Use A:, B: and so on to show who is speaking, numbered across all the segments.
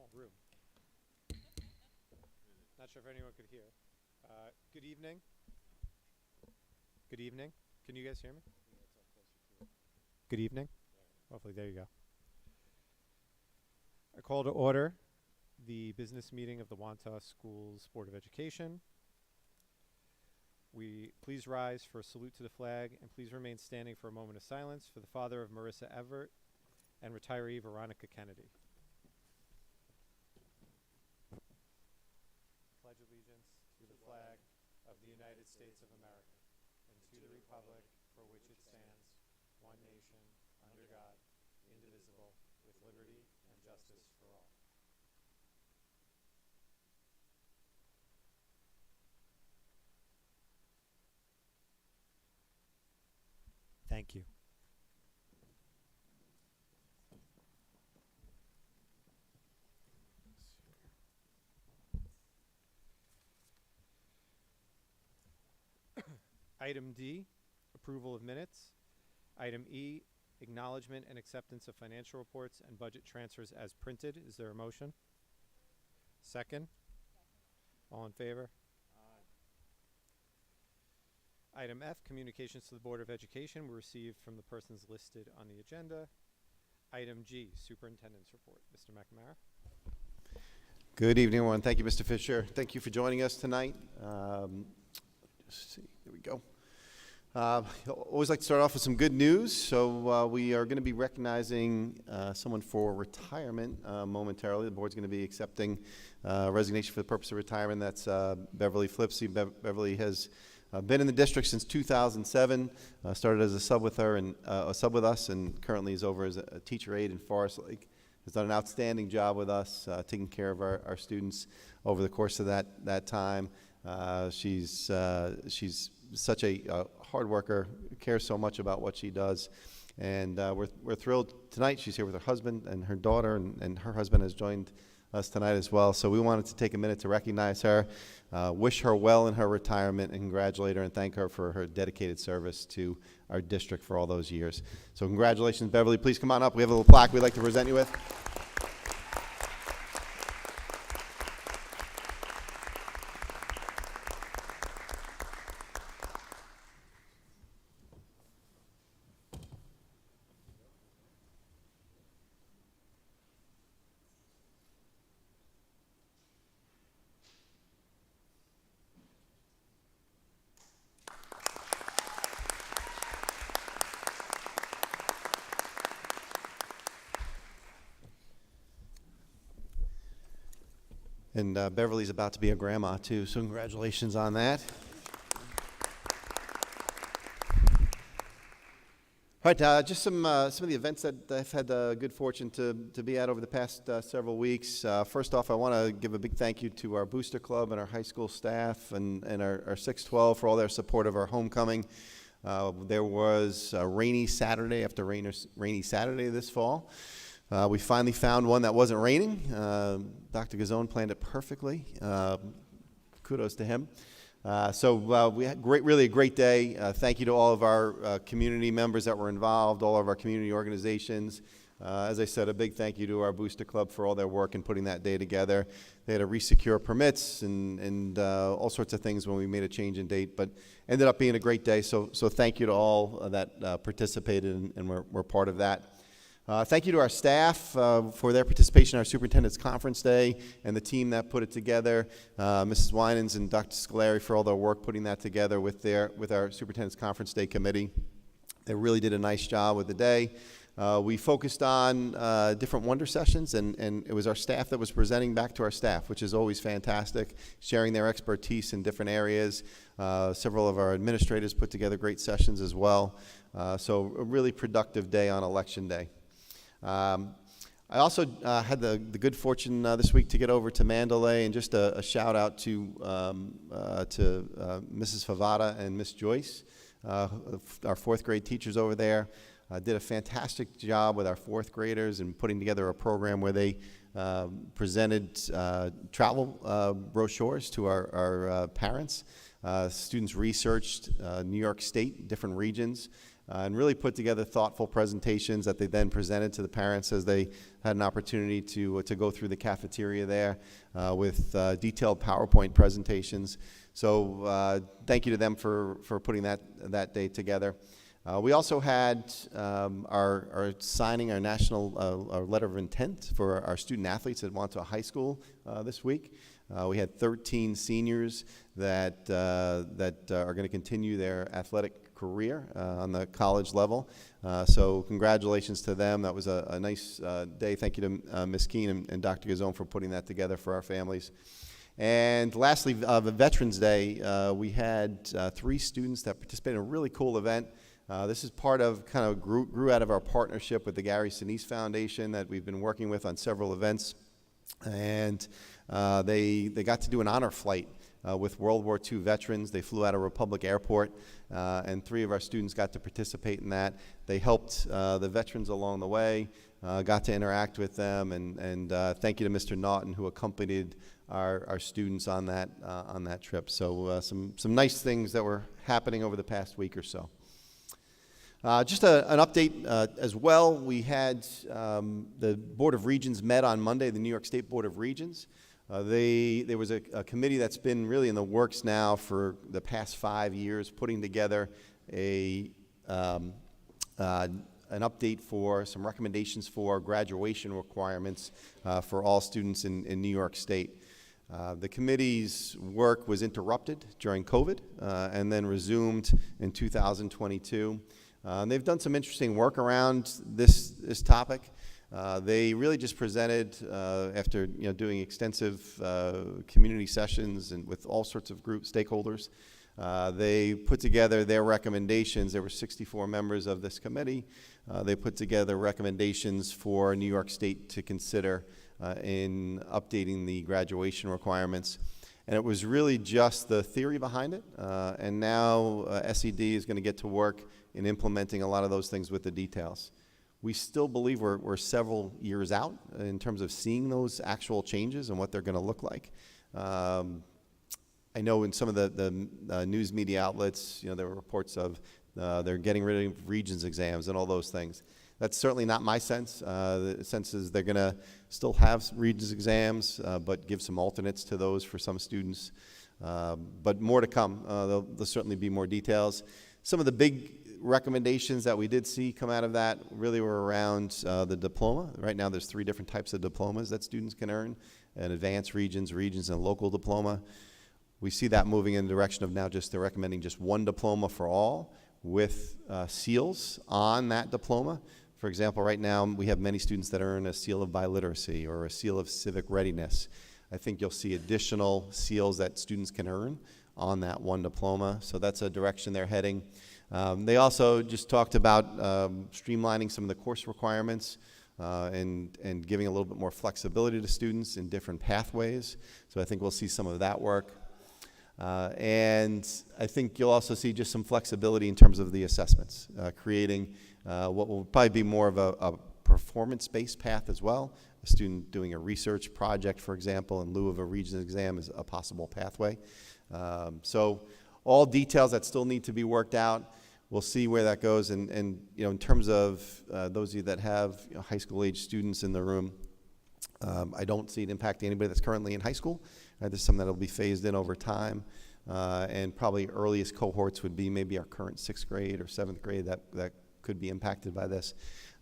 A: small room. Not sure if anyone could hear. Good evening. Good evening. Can you guys hear me? Good evening. Hopefully, there you go. I call to order the business meeting of the Wantagh Schools Board of Education. We please rise for a salute to the flag, and please remain standing for a moment of silence for the father of Marissa Everett and retiree Veronica Kennedy. Pledge allegiance to the flag of the United States of America and to the republic for which it stands, one nation, under God, indivisible, with liberty and justice for all. Thank you. Item D, approval of minutes. Item E, acknowledgement and acceptance of financial reports and budget transfers as printed. Is there a motion? Second? All in favor? Item F, communications to the Board of Education were received from the persons listed on the agenda. Item G, superintendent's report. Mr. McNamara.
B: Good evening, everyone. Thank you, Mr. Fisher. Thank you for joining us tonight. Just see, there we go. I always like to start off with some good news. So we are going to be recognizing someone for retirement momentarily. The board's going to be accepting resignation for the purpose of retirement. That's Beverly Flipsy. Beverly has been in the district since 2007. Started as a sub with her and a sub with us, and currently is over as a teacher aide in Forest Lake. Has done an outstanding job with us, taking care of our students over the course of that time. She's such a hard worker, cares so much about what she does, and we're thrilled tonight. She's here with her husband and her daughter, and her husband has joined us tonight as well. So we wanted to take a minute to recognize her, wish her well in her retirement, and congratulate her and thank her for her dedicated service to our district for all those years. So congratulations, Beverly. Please come on up. We have a little plaque we'd like to present you with. And Beverly's about to be a grandma, too, so congratulations on that. All right, just some of the events that I've had the good fortune to be at over the past several weeks. First off, I want to give a big thank you to our Booster Club and our high school staff and our 612 for all their support of our homecoming. There was a rainy Saturday after rainy Saturday this fall. We finally found one that wasn't raining. Dr. Gazzone planned it perfectly. Kudos to him. So we had really a great day. Thank you to all of our community members that were involved, all of our community organizations. As I said, a big thank you to our Booster Club for all their work in putting that day together. They had to resecure permits and all sorts of things when we made a change in date, but ended up being a great day. So thank you to all that participated and were part of that. Thank you to our staff for their participation in our Superintendent's Conference Day and the team that put it together. Mrs. Winans and Dr. Scolari for all their work putting that together with our Superintendent's Conference Day committee. They really did a nice job with the day. We focused on different wonder sessions, and it was our staff that was presenting back to our staff, which is always fantastic, sharing their expertise in different areas. Several of our administrators put together great sessions as well. So a really productive day on Election Day. I also had the good fortune this week to get over to Mandalay, and just a shout out to Mrs. Favada and Miss Joyce, our fourth grade teachers over there. Did a fantastic job with our fourth graders and putting together a program where they presented travel brochures to our parents. Students researched New York State, different regions. and really put together thoughtful presentations that they then presented to the parents as they had an opportunity to go through the cafeteria there with detailed PowerPoint presentations. So thank you to them for putting that day together. We also had our signing our national our letter of intent for our student athletes that went to a high school this week. We had 13 seniors that are going to continue their athletic career on the college level. So congratulations to them. That was a nice day. Thank you to Ms. Keene and Dr. Gazzone for putting that together for our families. And lastly, the Veterans Day, we had 3 students that participated in a really cool event. This is part of, kind of grew out of our partnership with the Gary Sinise Foundation that we've been working with on several events. And they got to do an honor flight with World War II veterans. They flew out of Republic Airport, and 3 of our students got to participate in that. They helped the veterans along the way, got to interact with them, and thank you to Mr. Naughton, who accompanied our students on that trip. So some nice things that were happening over the past week or so. Just an update as well. We had the Board of Regents met on Monday, the New York State Board of Regents. There was a committee that's been really in the works now for the past 5 years, putting together an update for some recommendations for graduation requirements for all students in New York State. The committee's work was interrupted during COVID and then resumed in 2022. They've done some interesting work around this topic. They really just presented after doing extensive community sessions and with all sorts of group stakeholders. They put together their recommendations. There were 64 members of this committee. They put together recommendations for New York State to consider in updating the graduation requirements. And it was really just the theory behind it. And now SED is going to get to work in implementing a lot of those things with the details. We still believe we're several years out in terms of seeing those actual changes and what they're going to look like. I know in some of the news media outlets, there were reports of they're getting rid of Regents exams and all those things. That's certainly not my sense. The sense is they're going to still have Regents exams, but give some alternates to those for some students. But more to come. There'll certainly be more details. Some of the big recommendations that we did see come out of that really were around the diploma. Right now there's 3 different types of diplomas that students can earn: an advanced Regents, and a local diploma. We see that moving in the direction of now they're recommending just 1 diploma for all with seals on that diploma. For example, right now we have many students that earn a seal of biliteracy or a seal of civic readiness. I think you'll see additional seals that students can earn on that 1 diploma. So that's a direction they're heading. They also just talked about streamlining some of the course requirements and giving a little bit more flexibility to students in different pathways. So I think we'll see some of that work. And I think you'll also see just some flexibility in terms of the assessments, creating what will probably be more of a performance-based path as well. A student doing a research project, for example, in lieu of a Regents exam is a possible pathway. So all details that still need to be worked out. We'll see where that goes. And in terms of those of you that have high school age students in the room, I don't see it impacting anybody that's currently in high school. This is something that will be phased in over time. And probably earliest cohorts would be maybe our current 6th grade or 7th grade that could be impacted by this.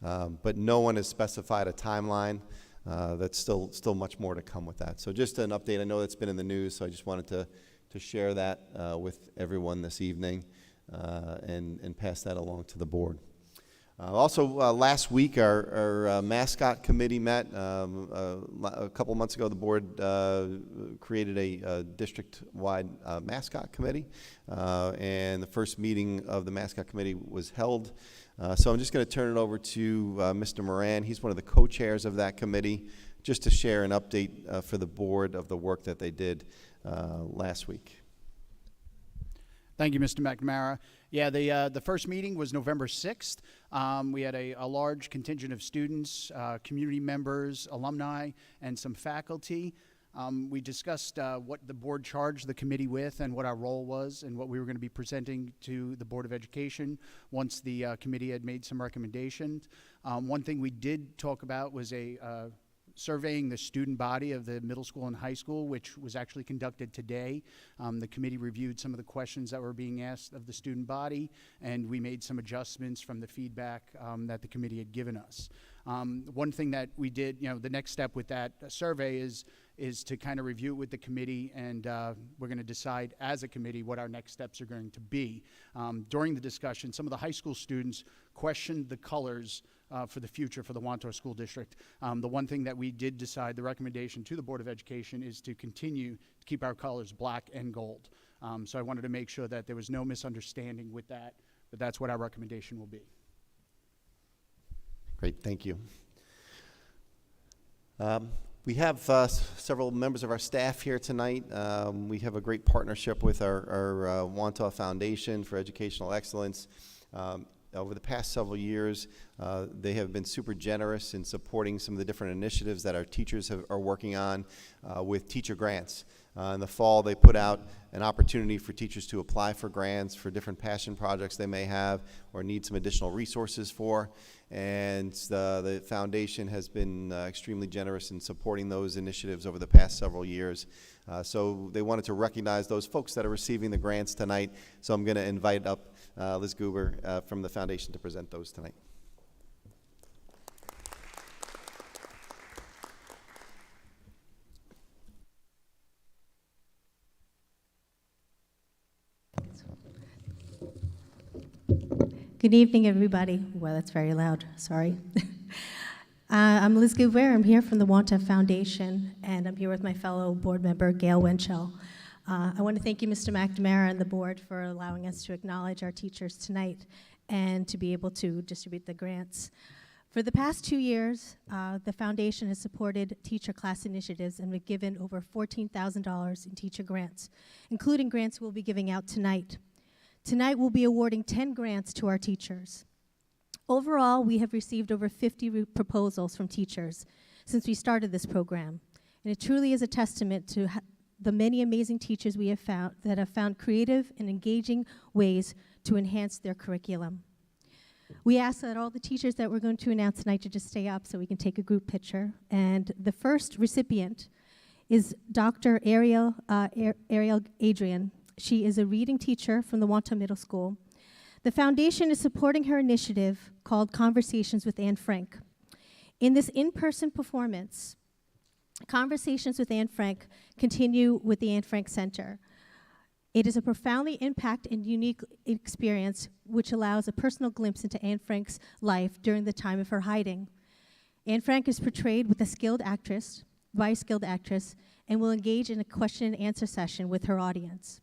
B: But no one has specified a timeline. That's still much more to come with that. So just an update. I know that's been in the news, so I just wanted to share that with everyone this evening and pass that along to the board. Also, last week, our mascot committee met. A couple months ago, the board created a district-wide mascot committee, and the first meeting of the mascot committee was held. So I'm just going to turn it over to Mr. Moran. He's one of the co-chairs of that committee, just to share an update for the board of the work that they did last week.
C: Thank you, Mr. McNamara. Yeah, the first meeting was November 6th. We had a large contingent of students, community members, alumni, and some faculty. We discussed what the board charged the committee with and what our role was and what we were going to be presenting to the Board of Education once the committee had made some recommendations. One thing we did talk about was surveying the student body of the middle school and high school, which was actually conducted today. The committee reviewed some of the questions that were being asked of the student body, and we made some adjustments from the feedback that the committee had given us. One thing that we did, the next step with that survey is to kind of review it with the committee, and we're going to decide as a committee what our next steps are going to be. During the discussion, some of the high school students questioned the colors for the future for the Wantagh School District. The one thing that we did decide, the recommendation to the Board of Education, is to continue to keep our colors black and gold. So I wanted to make sure that there was no misunderstanding with that, but that's what our recommendation will be.
B: Great, thank you. We have several members of our staff here tonight. We have a great partnership with our Wantagh Foundation for Educational Excellence. Over the past several years, they have been super generous in supporting some of the different initiatives that our teachers are working on with teacher grants. In the fall, they put out an opportunity for teachers to apply for grants for different passion projects they may have or need some additional resources for. And the foundation has been extremely generous in supporting those initiatives over the past several years. So they wanted to recognize those folks that are receiving the grants tonight. So I'm going to invite up Liz Goober from the foundation to present those tonight.
D: Good evening, everybody. Well, that's very loud. Sorry. I'm Liz Goober. I'm here from the Wantagh Foundation, and I'm here with my fellow board member, Gail Winchell. I want to thank you, Mr. McNamara, and the board for allowing us to acknowledge our teachers tonight and to be able to distribute the grants. For the past 2 years, the foundation has supported teacher class initiatives, and we've given over $14,000 in teacher grants, including grants we'll be giving out tonight. Tonight, we'll be awarding 10 grants to our teachers. Overall, we have received over 50 proposals from teachers since we started this program, and it truly is a testament to the many amazing teachers we have found that have found creative and engaging ways to enhance their curriculum. We ask that all the teachers that we're going to announce tonight to just stay up so we can take a group picture. And the first recipient is Dr. Ariel Adrian. She is a reading teacher from the Wantagh Middle School. The foundation is supporting her initiative called Conversations with Anne Frank. In this in-person performance, Conversations with Anne Frank continue with the Anne Frank Center. It is a profoundly impact and unique experience which allows a personal glimpse into Anne Frank's life during the time of her hiding. Anne Frank is portrayed with by a skilled actress, and will engage in a question and answer session with her audience,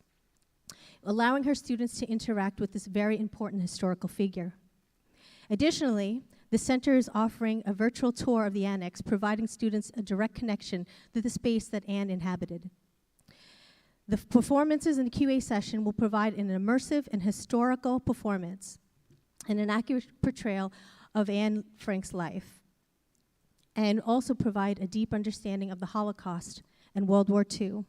D: allowing her students to interact with this very important historical figure. Additionally, the center is offering a virtual tour of the annex, providing students a direct connection to the space that Anne inhabited. The performances in the QA session will provide an immersive and historical performance and an accurate portrayal of Anne Frank's life, and also provide a deep understanding of the Holocaust and World War II.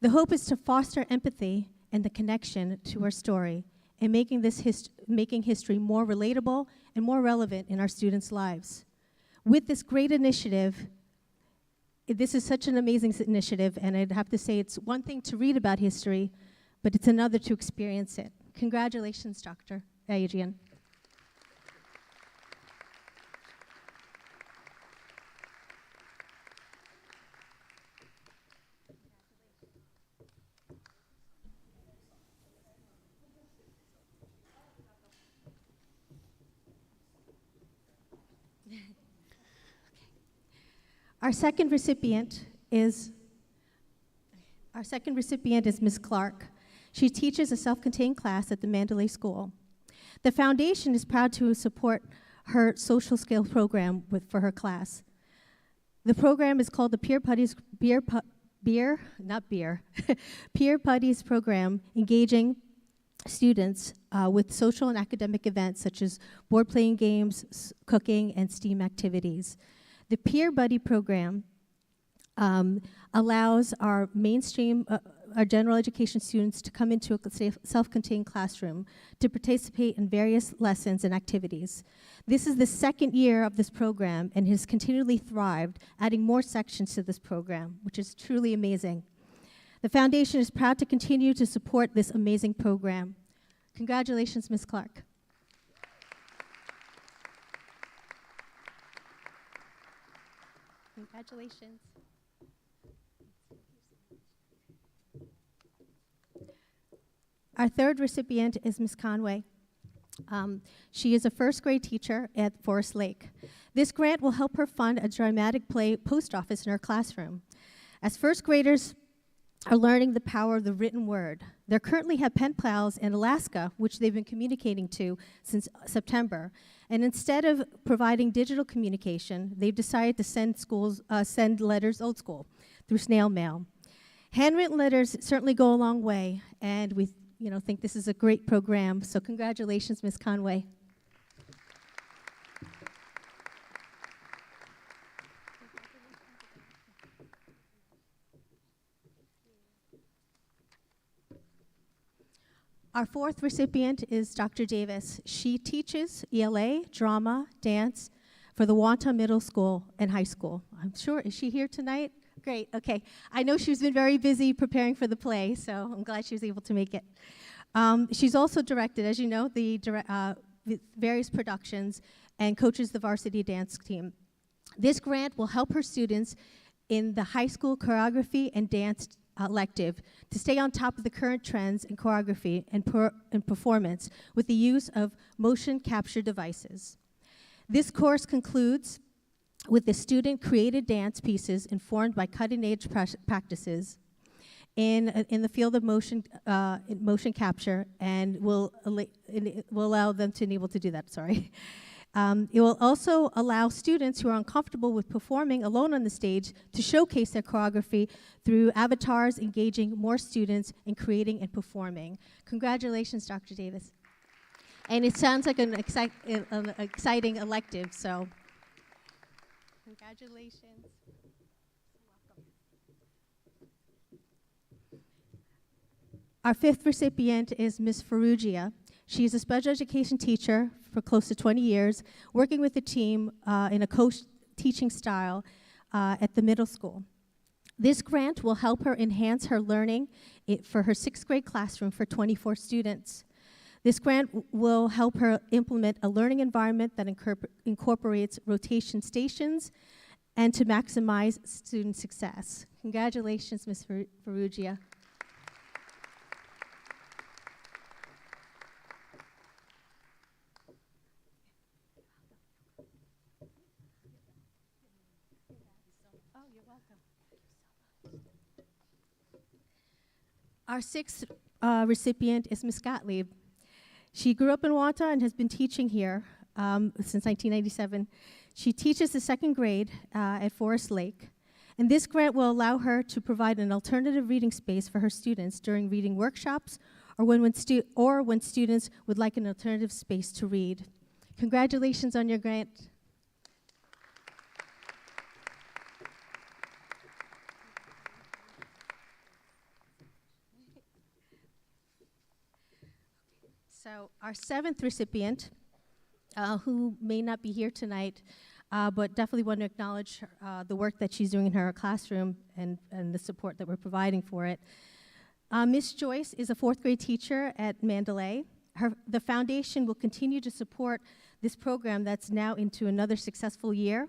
D: The hope is to foster empathy and the connection to our story, and making history more relatable and more relevant in our students' lives. With this great initiative, this is such an amazing initiative, and I'd have to say it's one thing to read about history, but it's another to experience it. Congratulations, Dr. Adrian. Our second recipient is Ms. Clark. She teaches a self-contained class at the Mandalay School. The foundation is proud to support her social skills program for her class. The program is called the Peer Putties Program, engaging students with social and academic events such as board playing games, cooking, and STEAM activities. The Peer Buddy program allows our mainstream, our general education students to come into a self-contained classroom to participate in various lessons and activities. This is the second year of this program and has continually thrived, adding more sections to this program, which is truly amazing. The foundation is proud to continue to support this amazing program. Congratulations, Ms. Clark. Congratulations. Our third recipient is Ms. Conway. She is a first grade teacher at Forest Lake. This grant will help her fund a dramatic play post office in her classroom. As first graders are learning the power of the written word, they currently have pen pals in Alaska, which they've been communicating to since September. And instead of providing digital communication, they've decided to send letters old school through snail mail. Handwritten letters certainly go a long way, and we think this is a great program. So congratulations, Ms. Conway. Our fourth recipient is Dr. Davis. She teaches ELA, drama, dance for the Wanta Middle School and High School. I'm sure, is she here tonight? Great, okay. I know she's been very busy preparing for the play, so I'm glad she was able to make it. She's also directed, as you know, the various productions and coaches the varsity dance team. This grant will help her students in the high school choreography and dance elective to stay on top of the current trends in choreography and performance with the use of motion capture devices. This course concludes with the student-created dance pieces informed by cutting-edge practices in the field of motion capture, and will allow them to be able to do that, sorry. It will also allow students who are uncomfortable with performing alone on the stage to showcase their choreography through avatars, engaging more students in creating and performing. Congratulations, Dr. Davis. And it sounds like an exciting elective, so congratulations. Our fifth recipient is Ms. Ferrugia. She is a special education teacher for close to 20 years, working with the team in a co-teaching style at the middle school. This grant will help her enhance her learning for her 6th grade classroom for 24 students. This grant will help her implement a learning environment that incorporates rotation stations and to maximize student success. Congratulations, Ms. Ferrugia. Our sixth recipient is Ms. Gottlieb. She grew up in Wanta and has been teaching here since 1997. She teaches the 2nd grade at Forest Lake. And this grant will allow her to provide an alternative reading space for her students during reading workshops or when students would like an alternative space to read. Congratulations on your grant. So our 7th recipient, who may not be here tonight, but definitely want to acknowledge the work that she's doing in her classroom and the support that we're providing for it. Ms. Joyce is a 4th grade teacher at Mandalay. The foundation will continue to support this program that's now into another successful year.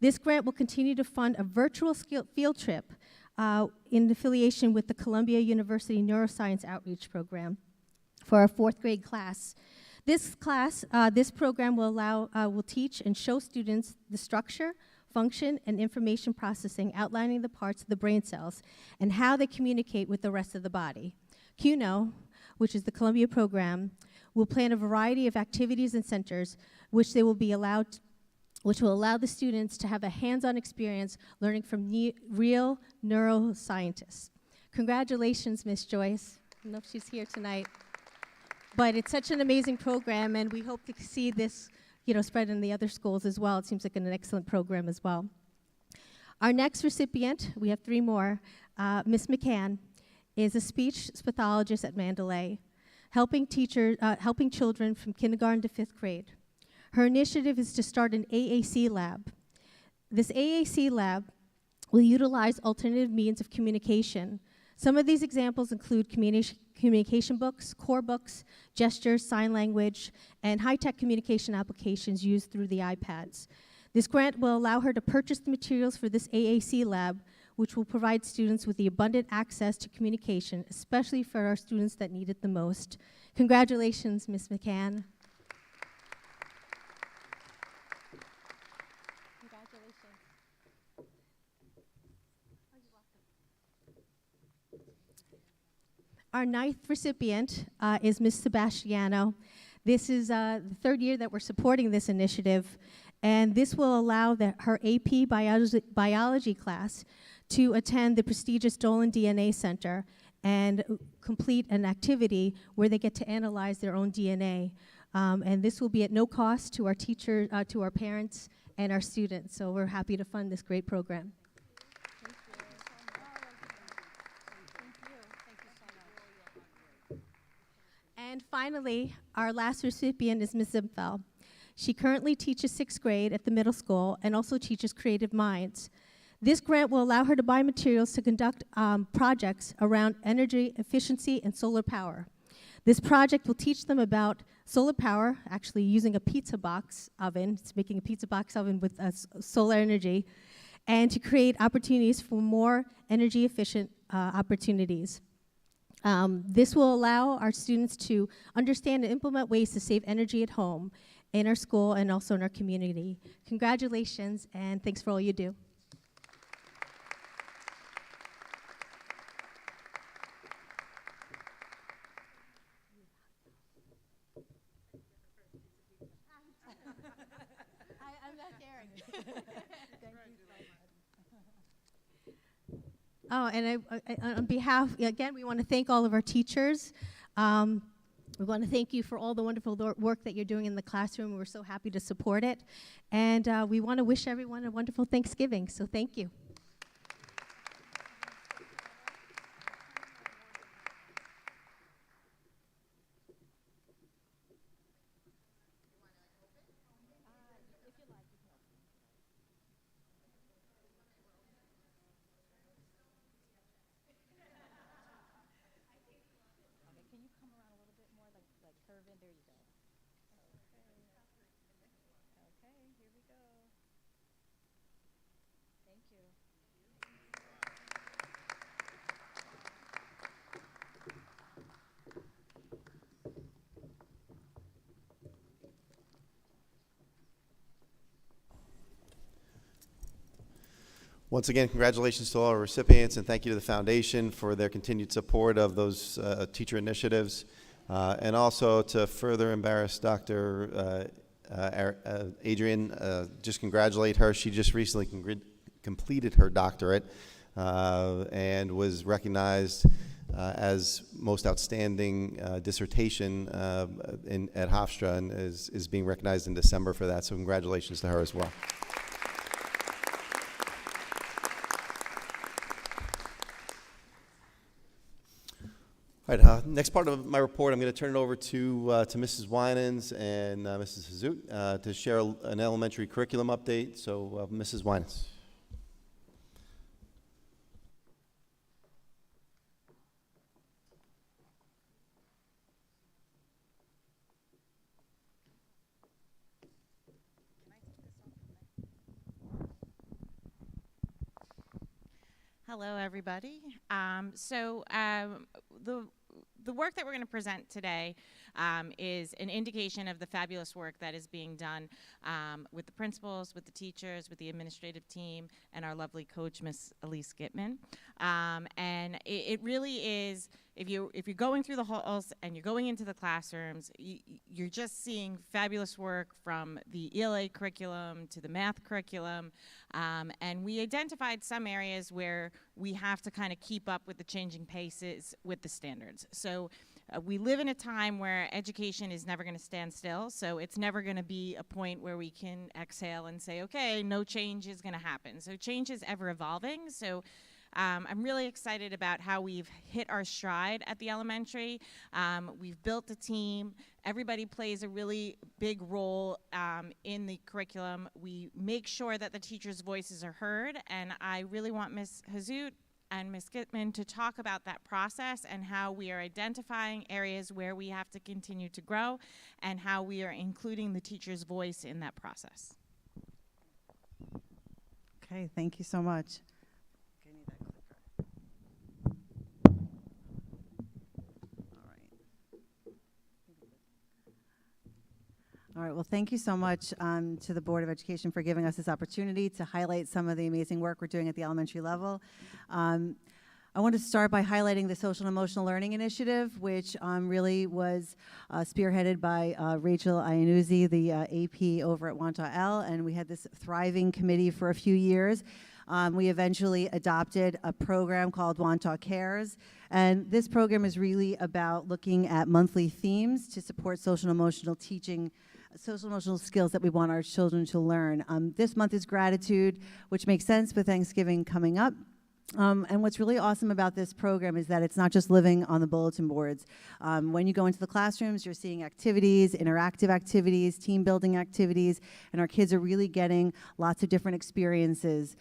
D: This grant will continue to fund a virtual field trip in affiliation with the Columbia University Neuroscience Outreach Program for our 4th grade class. This program will teach and show students the structure, function, and information processing, outlining the parts of the brain cells and how they communicate with the rest of the body. CUNO, which is the Columbia program, will plan a variety of activities and centers which will allow the students to have a hands-on experience learning from real neuroscientists. Congratulations, Ms. Joyce. I don't know if she's here tonight. But it's such an amazing program, and we hope to see this, spread in the other schools as well. It seems like an excellent program as well. Our next recipient, we have 3 more, Miss McCann, is a speech pathologist at Mandalay, helping children from kindergarten to 5th grade. Her initiative is to start an AAC lab. This AAC lab will utilize alternative means of communication. Some of these examples include communication books, core books, gestures, sign language, and high-tech communication applications used through the iPads. This grant will allow her to purchase the materials for this AAC lab, which will provide students with the abundant access to communication, especially for our students that need it the most. Congratulations, Ms. McCann. Congratulations. Our 9th recipient is Ms. Sebastiano. This is the 3rd year that we're supporting this initiative, and this will allow her AP biology class to attend the prestigious Dolan DNA Center and complete an activity where they get to analyze their own DNA. And this will be at no cost to our teachers, to our parents, and our students. So we're happy to fund this great program. And finally, our last recipient is Ms. Zimfel. She currently teaches 6th grade at the middle school and also teaches Creative Minds. This grant will allow her to buy materials to conduct projects around energy efficiency and solar power. This project will teach them about solar power, actually using a pizza box oven. It's making a pizza box oven with solar energy, and to create opportunities for more energy efficient opportunities. This will allow our students to understand and implement ways to save energy at home, in our school, and also in our community. Congratulations, and thanks for all you do. I'm not daring. Thank you so much. Oh, and on behalf, again, we want to thank all of our teachers. We want to thank you for all the wonderful work that you're doing in the classroom. We're so happy to support it. And we want to wish everyone a wonderful Thanksgiving, so thank you.
E: There you go. Okay, here we go. Thank you.
B: Once again, congratulations to all our recipients, and thank you to the foundation for their continued support of those teacher initiatives. And also to further embarrass Dr. Adrian, just congratulate her. She just recently completed her doctorate and was recognized as most outstanding dissertation at Hofstra, and is being recognized in December for that. So congratulations to her as well. All right, next part of my report, I'm going to turn it over to Mrs. Winans and Mrs. Hazout to share an elementary curriculum update. So, Mrs. Winans.
F: Hello, everybody. The work that we're going to present today is an indication of the fabulous work that is being done with the principals, with the teachers, with the administrative team, and our lovely coach, Miss Elise Gitman. And it really is, if you're going through the halls and you're going into the classrooms, you're just seeing fabulous work from the ELA curriculum to the math curriculum. And we identified some areas where we have to kind of keep up with the changing paces with the standards. So we live in a time where education is never going to stand still, so it's never going to be a point where we can exhale and say, okay, no change is going to happen. So change is ever evolving. So I'm really excited about how we've hit our stride at the elementary. We've built a team. Everybody plays a really big role in the curriculum. We make sure that the teachers' voices are heard, and I really want Ms. Hazoot and Ms. Gitman to talk about that process and how we are identifying areas where we have to continue to grow and how we are including the teacher's voice in that process.
G: Okay, thank you so much. Okay, need that clicker. All right, well, thank you so much to the Board of Education for giving us this opportunity to highlight some of the amazing work we're doing at the elementary level. I want to start by highlighting the Social and Emotional Learning Initiative, which really was spearheaded by Rachel Iannuzzi, the AP over at Wantagh L, and we had this thriving committee for a few years. We eventually adopted a program called Wantagh Cares, and this program is really about looking at monthly themes to support social and emotional teaching, social and emotional skills that we want our children to learn. This month is gratitude, which makes sense with Thanksgiving coming up. And what's really awesome about this program is that it's not just living on the bulletin boards. When you go into the classrooms, you're seeing activities, interactive activities, team building activities, and our kids are really getting lots of different experiences.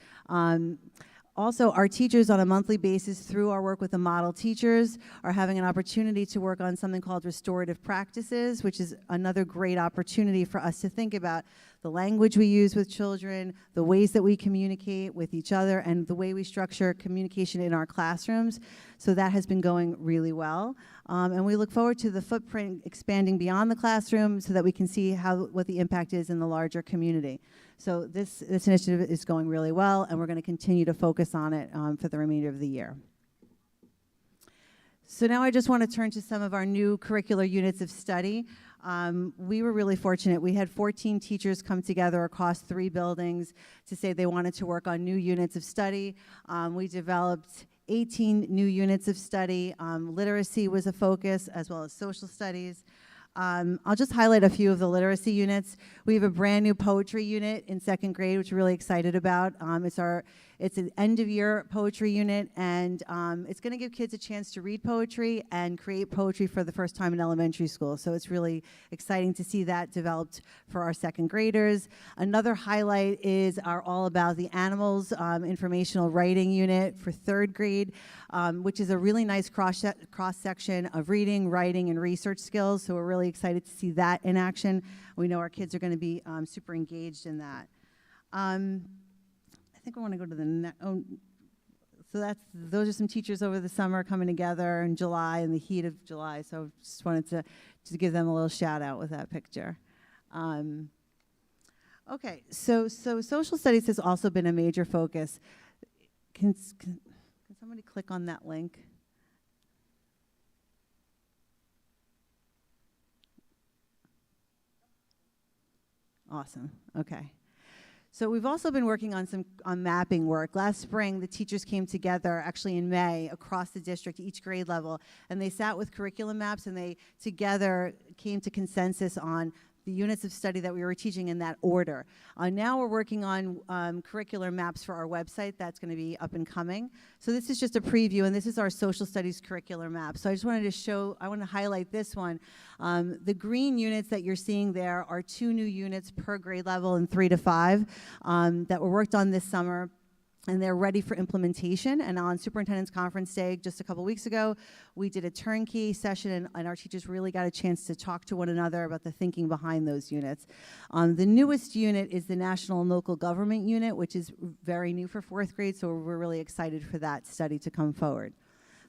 G: Also, our teachers on a monthly basis through our work with the model teachers are having an opportunity to work on something called restorative practices, which is another great opportunity for us to think about the language we use with children, the ways that we communicate with each other, and the way we structure communication in our classrooms. So that has been going really well. And we look forward to the footprint expanding beyond the classroom so that we can see what the impact is in the larger community. So this initiative is going really well, and we're going to continue to focus on it for the remainder of the year. So now I just want to turn to some of our new curricular units of study. We were really fortunate. We had 14 teachers come together across 3 buildings to say they wanted to work on new units of study. We developed 18 new units of study. Literacy was a focus, as well as social studies. I'll just highlight a few of the literacy units. We have a brand new poetry unit in 2nd grade, which we're really excited about. It's an end-of-year poetry unit, and it's going to give kids a chance to read poetry and create poetry for the first time in elementary school. So it's really exciting to see that developed for our 2nd graders. Another highlight is our All About the Animals informational writing unit for 3rd grade, which is a really nice cross-section of reading, writing, and research skills. So we're really excited to see that in action. We know our kids are going to be super engaged in that. I think I want to go to the next. So those are some teachers over the summer coming together in July, in the heat of July. So just wanted to give them a little shout out with that picture. Okay, so social studies has also been a major focus. Can somebody click on that link? Awesome. Okay. So we've also been working on on mapping work. Last spring, the teachers came together, actually in May, across the district, each grade level, and they sat with curriculum maps, and they together came to consensus on the units of study that we were teaching in that order. Now we're working on curricular maps for our website. That's going to be up and coming. So this is just a preview, and this is our social studies curricular map. So I just wanted to I want to highlight this one. The green units that you're seeing there are 2 new units per grade level in 3 to 5 that were worked on this summer. And they're ready for implementation. And on Superintendent's Conference Day just a couple weeks ago, we did a turnkey session, and our teachers really got a chance to talk to one another about the thinking behind those units. The newest unit is the National and Local Government Unit, which is very new for 4th grade, so we're really excited for that study to come forward.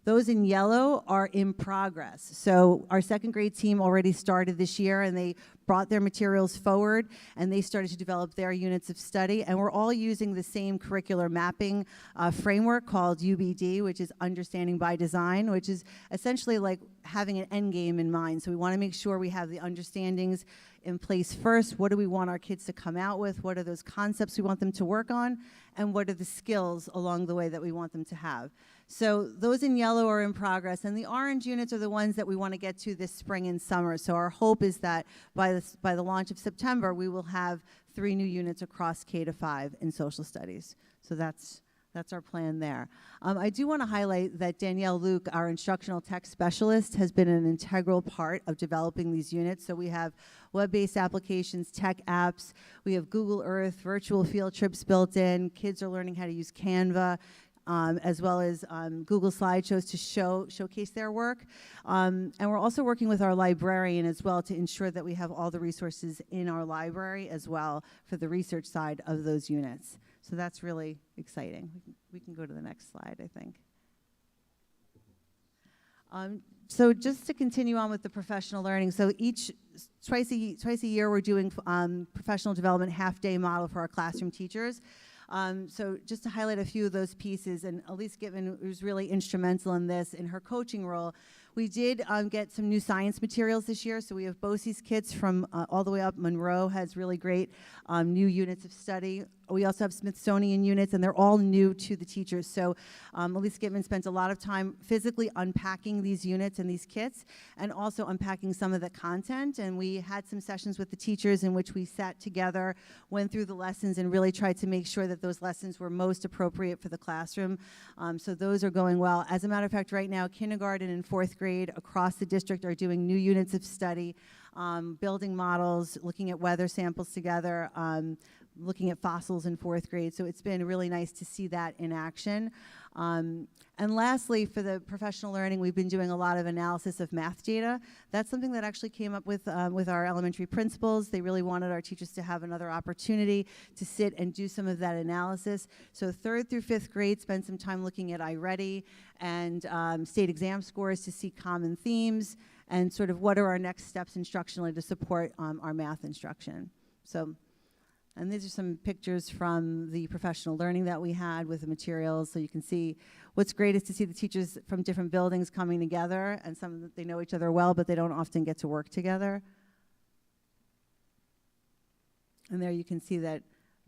G: Those in yellow are in progress. So our 2nd grade team already started this year, and they brought their materials forward, and they started to develop their units of study. And we're all using the same curricular mapping framework called UBD, which is Understanding by Design, which is essentially like having an end game in mind. So we want to make sure we have the understandings in place first. What do we want our kids to come out with? What are those concepts we want them to work on? And what are the skills along the way that we want them to have? So those in yellow are in progress, and the orange units are the ones that we want to get to this spring and summer. So our hope is that by the launch of September, we will have 3 new units across K to 5 in social studies. So that's our plan there. I do want to highlight that Danielle Luke, our instructional tech specialist, has been an integral part of developing these units. So we have web-based applications, tech apps, we have Google Earth, virtual field trips built in, kids are learning how to use Canva, as well as Google Slideshows to showcase their work. And we're also working with our librarian as well to ensure that we have all the resources in our library as well for the research side of those units. So that's really exciting. We can go to the next slide, I think. So just to continue on with the professional learning, so twice a year we're doing professional development half-day model for our classroom teachers. So just to highlight a few of those pieces, and Elise Gitman was really instrumental in this in her coaching role. We did get some new science materials this year, so we have BOCES kits from all the way up. Monroe has really great new units of study. We also have Smithsonian units, and they're all new to the teachers. So Elise Gitman spent a lot of time physically unpacking these units and these kits, and also unpacking some of the content. And we had some sessions with the teachers in which we sat together, went through the lessons, and really tried to make sure that those lessons were most appropriate for the classroom. So those are going well. As a matter of fact, right now, kindergarten and 4th grade across the district are doing new units of study, building models, looking at weather samples together, looking at fossils in 4th grade. So it's been really nice to see that in action. And lastly, for the professional learning, we've been doing a lot of analysis of math data. That's something that actually came up with our elementary principals. They really wanted our teachers to have another opportunity to sit and do some of that analysis. So 3rd through 5th grade spend some time looking at iReady and state exam scores to see common themes and sort of what are our next steps instructionally to support our math instruction. So. And these are some pictures from the professional learning that we had with the materials. So you can see what's great is to see the teachers from different buildings coming together, and some of them, they know each other well, but they don't often get to work together. And there you can see that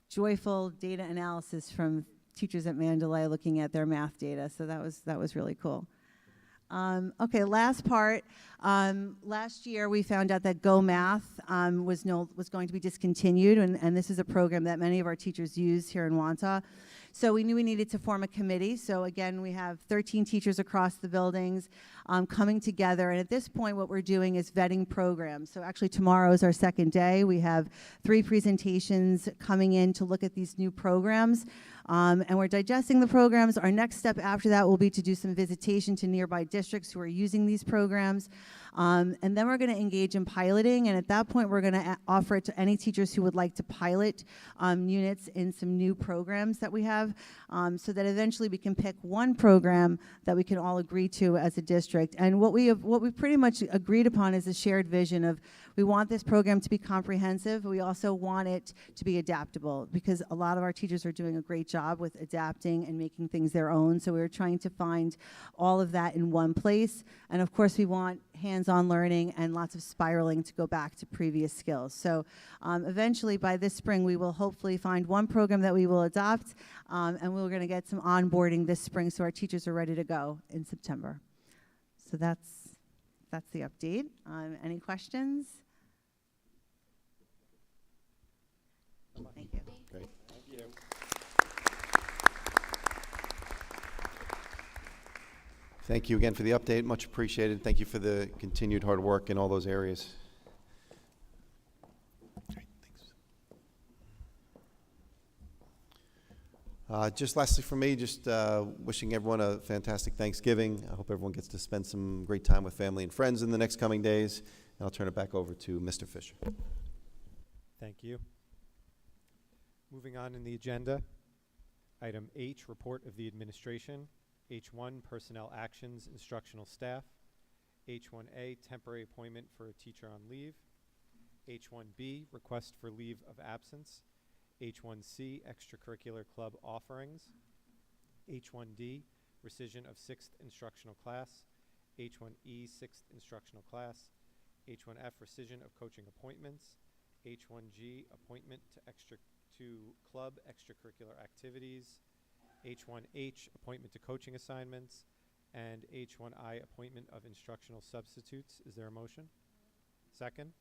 G: joyful data analysis from teachers at Mandalay looking at their math data. So that was really cool. Okay, last part. Last year we found out that Go Math was going to be discontinued, and this is a program that many of our teachers use here in Wantagh. So we knew we needed to form a committee. So again, we have 13 teachers across the buildings coming together, and at this point what we're doing is vetting programs. So actually tomorrow is our 2nd day. We have 3 presentations coming in to look at these new programs. And we're digesting the programs. Our next step after that will be to do some visitation to nearby districts who are using these programs. And then we're going to engage in piloting, and at that point we're going to offer it to any teachers who would like to pilot units in some new programs that we have, so that eventually we can pick one program that we can all agree to as a district. And what we pretty much agreed upon is a shared vision of, we want this program to be comprehensive. We also want it to be adaptable, because a lot of our teachers are doing a great job with adapting and making things their own. So we're trying to find all of that in one place. And of course, we want hands-on learning and lots of spiraling to go back to previous skills. So eventually, by this spring, we will hopefully find one program that we will adopt, and we're going to get some onboarding this spring so our teachers are ready to go in September. So that's the update. Any questions? Thank you.
B: Great.
A: Thank you.
B: Thank you again for the update. Much appreciated. Thank you for the continued hard work in all those areas. Great, thanks. Just lastly for me, just wishing everyone a fantastic Thanksgiving. I hope everyone gets to spend some great time with family and friends in the next coming days. And I'll turn it back over to Mr. Fisher.
A: Thank you. Moving on in the agenda, item H, report of the administration. H1, personnel actions, instructional staff. H1A, temporary appointment for a teacher on leave. H1B, request for leave of absence. H1C, extracurricular club offerings. H1D, rescission of 6th instructional class. H1E, 6th instructional class. H1F, rescission of coaching appointments. H1G, appointment to club extracurricular activities. H1H, appointment to coaching assignments, and H1I, appointment of instructional substitutes. Is there a motion? Second?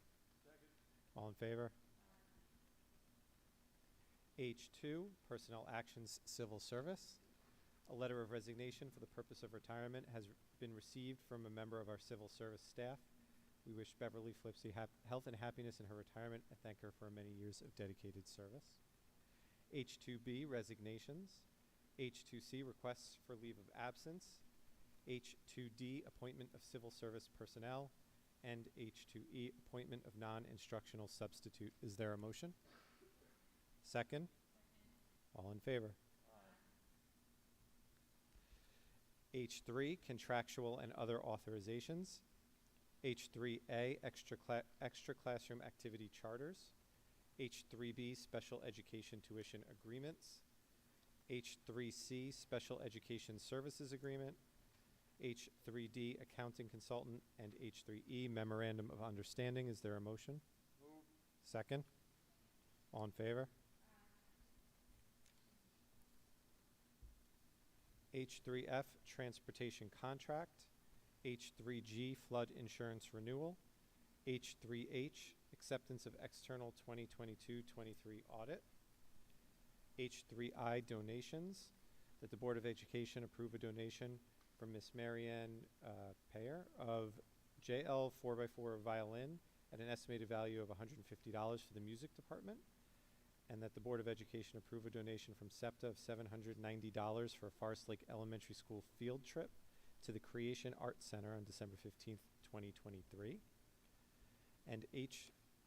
A: All in favor? H2, personnel actions, civil service. A letter of resignation for the purpose of retirement has been received from a member of our civil service staff. We wish Beverly Flipsy health and happiness in her retirement and thank her for many years of dedicated service. H2B, resignations. H2C, requests for leave of absence. H2D, appointment of civil service personnel. And H2E, appointment of non-instructional substitute. Is there a motion? Second? All in favor? H3, contractual and other authorizations. H3A, extra classroom activity charters. H3B, special education tuition agreements. H3C, special education services agreement. H3D, accounting consultant. And H3E, memorandum of understanding. Is there a motion? Second? All in favor? H3F, transportation contract. H3G, flood insurance renewal. H3H, acceptance of external 2022-23 audit. H3I, donations. That the Board of Education approve a donation from Miss Marianne Payer of JL 4x4 violin at an estimated value of $150 for the music department. And that the Board of Education approve a donation from SEPTA of $790 for a Forest Lake Elementary School field trip to the Creation Arts Center on December 15th, 2023. And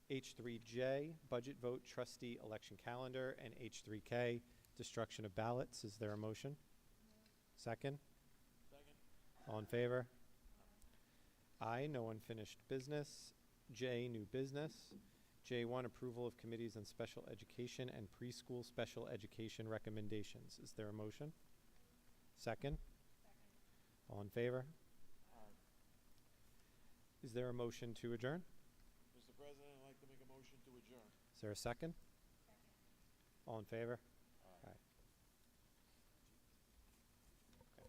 A: H3J, budget vote trustee election calendar, and H3K, destruction of ballots. Is there a motion? Second? All in favor? I, no unfinished business. J, new business. J1, approval of committees on special education and preschool special education recommendations. Is there a motion? Second? All in favor? Is there a motion to adjourn?
H: Mr. President, I'd like to make a motion to adjourn.
A: Is there a second? All in favor? Aye. Okay.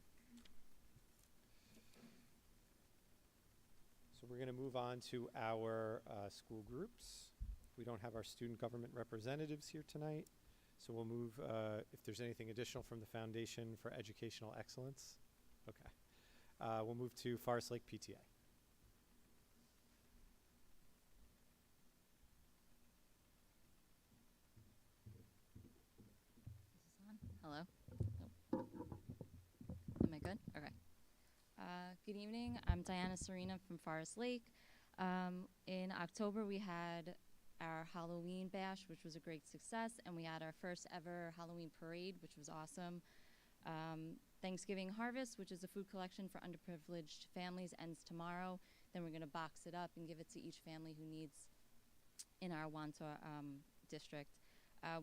A: So we're going to move on to our school groups. We don't have our student government representatives here tonight, so we'll move, if there's anything additional from the Foundation for Educational Excellence. Okay. We'll move to Forest Lake PTA.
E: Hello? Nope. Am I good? Okay. Good evening. I'm Diana Serena from Forest Lake. In October, we had our Halloween bash, which was a great success, and we had our first ever Halloween parade, which was awesome. Thanksgiving Harvest, which is a food collection for underprivileged families, ends tomorrow. Then we're going to box it up and give it to each family who needs in our Wantagh district.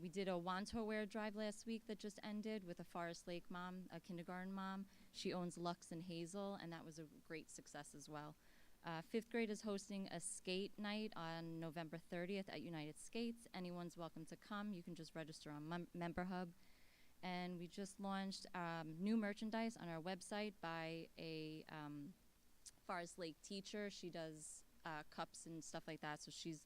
E: We did a Wantagh Wear drive last week that just ended with a Forest Lake mom, a kindergarten mom. She owns Lux and Hazel, and that was a great success as well. Fifth grade is hosting a skate night on November 30th at United Skates. Anyone's welcome to come. You can just register on Member Hub. And we just launched new merchandise on our website by a Forest Lake teacher. She does cups and stuff like that. So she's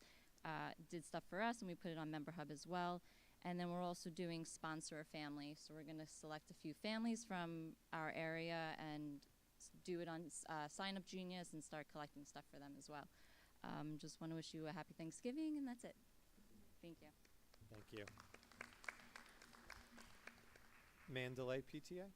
E: did stuff for us, and we put it on Member Hub as well. And then we're also doing sponsor a family. So we're going to select a few families from our area and do it on Sign Up Genius and start collecting stuff for them as well. Just want to wish you a happy Thanksgiving, and that's it. Thank you.
A: Thank you. Mandalay PTA?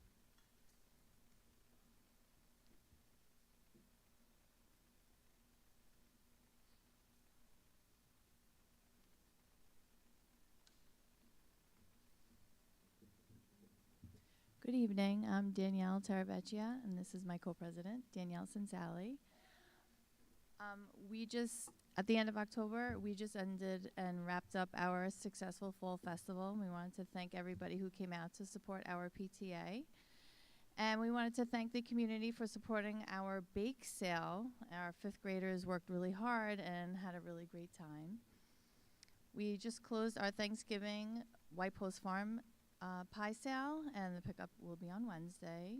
I: Good evening. I'm Danielle Taravecchia, and this is my co-president, Danielle Sensali. At the end of October, we just ended and wrapped up our successful fall festival. We wanted to thank everybody who came out to support our PTA. And we wanted to thank the community for supporting our bake sale. Our fifth graders worked really hard and had a really great time. We just closed our Thanksgiving White Post Farm pie sale, and the pickup will be on Wednesday.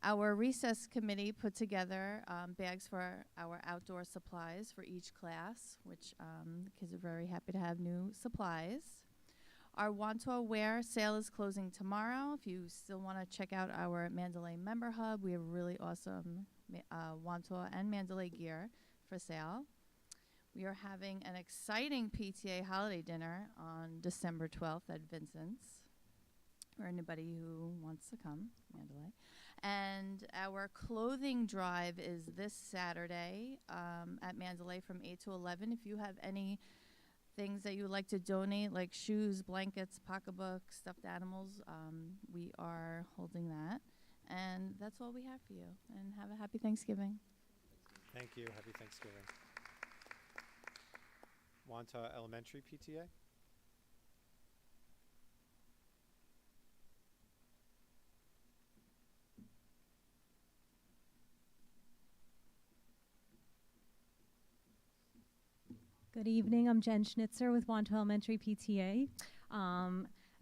I: Our recess committee put together bags for our outdoor supplies for each class, which the kids are very happy to have new supplies. Our Wantua Wear sale is closing tomorrow. If you still want to check out our Mandalay member hub, we have really awesome Wantua and Mandalay gear for sale. We are having an exciting PTA holiday dinner on December 12th at Vincent's for anybody who wants to come, Mandalay. And our clothing drive is this Saturday at Mandalay from 8 to 11. If you have any things that you would like to donate, like shoes, blankets, pocketbooks, stuffed animals, we are holding that. And that's all we have for you. And have a happy Thanksgiving.
A: Thank you. Happy Thanksgiving. Wanta Elementary PTA?
J: Good evening. I'm Jen Schnitzer with Wanta Elementary PTA.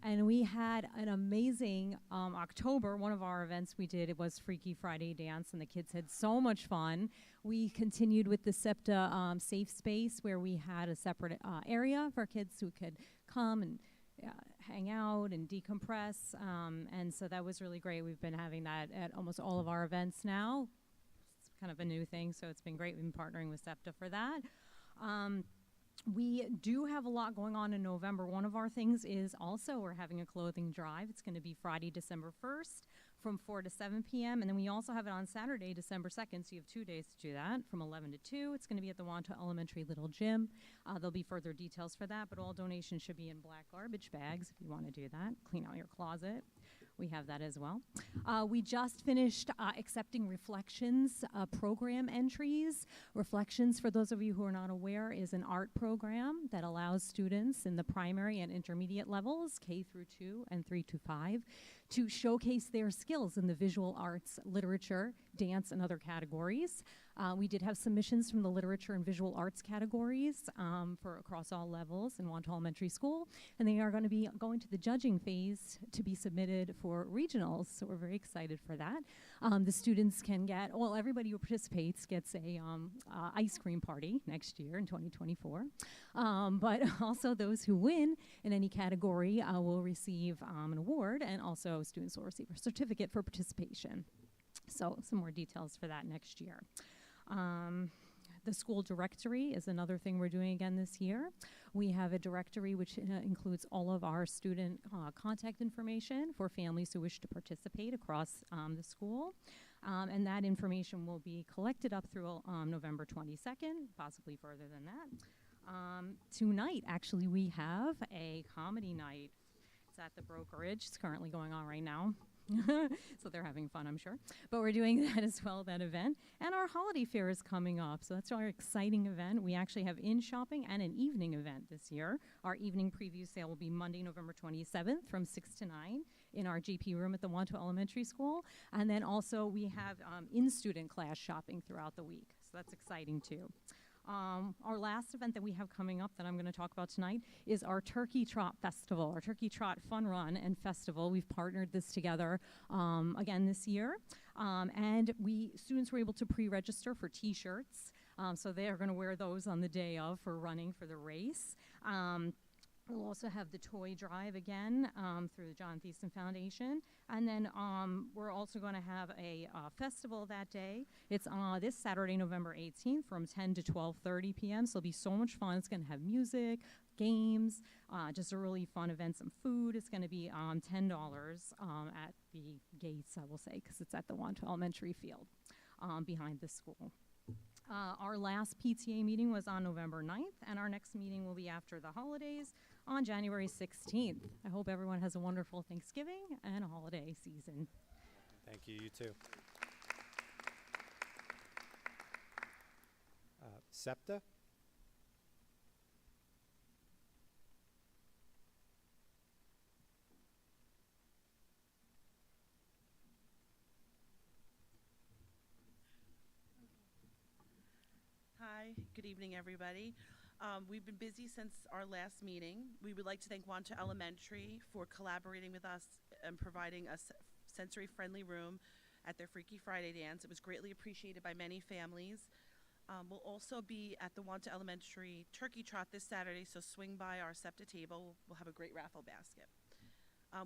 J: And we had an amazing October. One of our events we did, it was Freaky Friday Dance, and the kids had so much fun. We continued with the SEPTA Safe Space, where we had a separate area for kids who could come and hang out and decompress. And so that was really great. We've been having that at almost all of our events now. It's kind of a new thing, so it's been great. We've been partnering with SEPTA for that. We do have a lot going on in November. One of our things is also we're having a clothing drive. It's going to be Friday, December 1st from 4 to 7 p.m. And then we also have it on Saturday, December 2nd. So you have 2 days to do that from 11 to 2. It's going to be at the Wanta Elementary Little Gym. There'll be further details for that, but all donations should be in black garbage bags if you want to do that. Clean out your closet. We have that as well. We just finished accepting Reflections program entries. Reflections, for those of you who are not aware, is an art program that allows students in the primary and intermediate levels, K through 2 and 3 to 5, to showcase their skills in the visual arts, literature, dance, and other categories. We did have submissions from the literature and visual arts categories for across all levels in Wanta Elementary School, and they are going to be going to the judging phase to be submitted for regionals, so we're very excited for that. The students can get, well, everybody who participates gets a ice cream party next year in 2024, but also those who win in any category will receive an award, and also students will receive a certificate for participation. So some more details for that next year. The school directory is another thing we're doing again this year. We have a directory which includes all of our student contact information for families who wish to participate across the school. And that information will be collected up through November 22nd, possibly further than that. Tonight, actually, we have a comedy night. It's at the Brokerage. It's currently going on right now. So they're having fun, I'm sure. But we're doing that as well, that event. And our holiday fair is coming up. So that's our exciting event. We actually have in-shopping and an evening event this year. Our evening preview sale will be Monday, November 27th from 6 to 9 in our GP room at the Wanta Elementary School. And then also we have in-student class shopping throughout the week. So that's exciting too. Our last event that we have coming up that I'm going to talk about tonight is our Turkey Trot Festival, our Turkey Trot Fun Run and Festival. We've partnered this together again this year. And students were able to pre-register for T-shirts. So they are going to wear those on the day of for running for the race. We'll also have the toy drive again through the John Thiessen Foundation. And then we're also going to have a festival that day. It's this Saturday, November 18th from 10 to 12:30 p.m. So it'll be so much fun. It's going to have music, games, just a really fun event, some food. It's going to be $10 at the gates, I will say, because it's at the Wanta Elementary field behind the school. Our last PTA meeting was on November 9th, and our next meeting will be after the holidays on January 16th. I hope everyone has a wonderful Thanksgiving and a holiday season.
A: Thank you. You too. SEPTA?
K: Hi, good evening, everybody. We've been busy since our last meeting. We would like to thank Wanta Elementary for collaborating with us and providing a sensory-friendly room at their Freaky Friday dance. It was greatly appreciated by many families. We'll also be at the Wanta Elementary Turkey Trot this Saturday, so swing by our SEPTA table. We'll have a great raffle basket.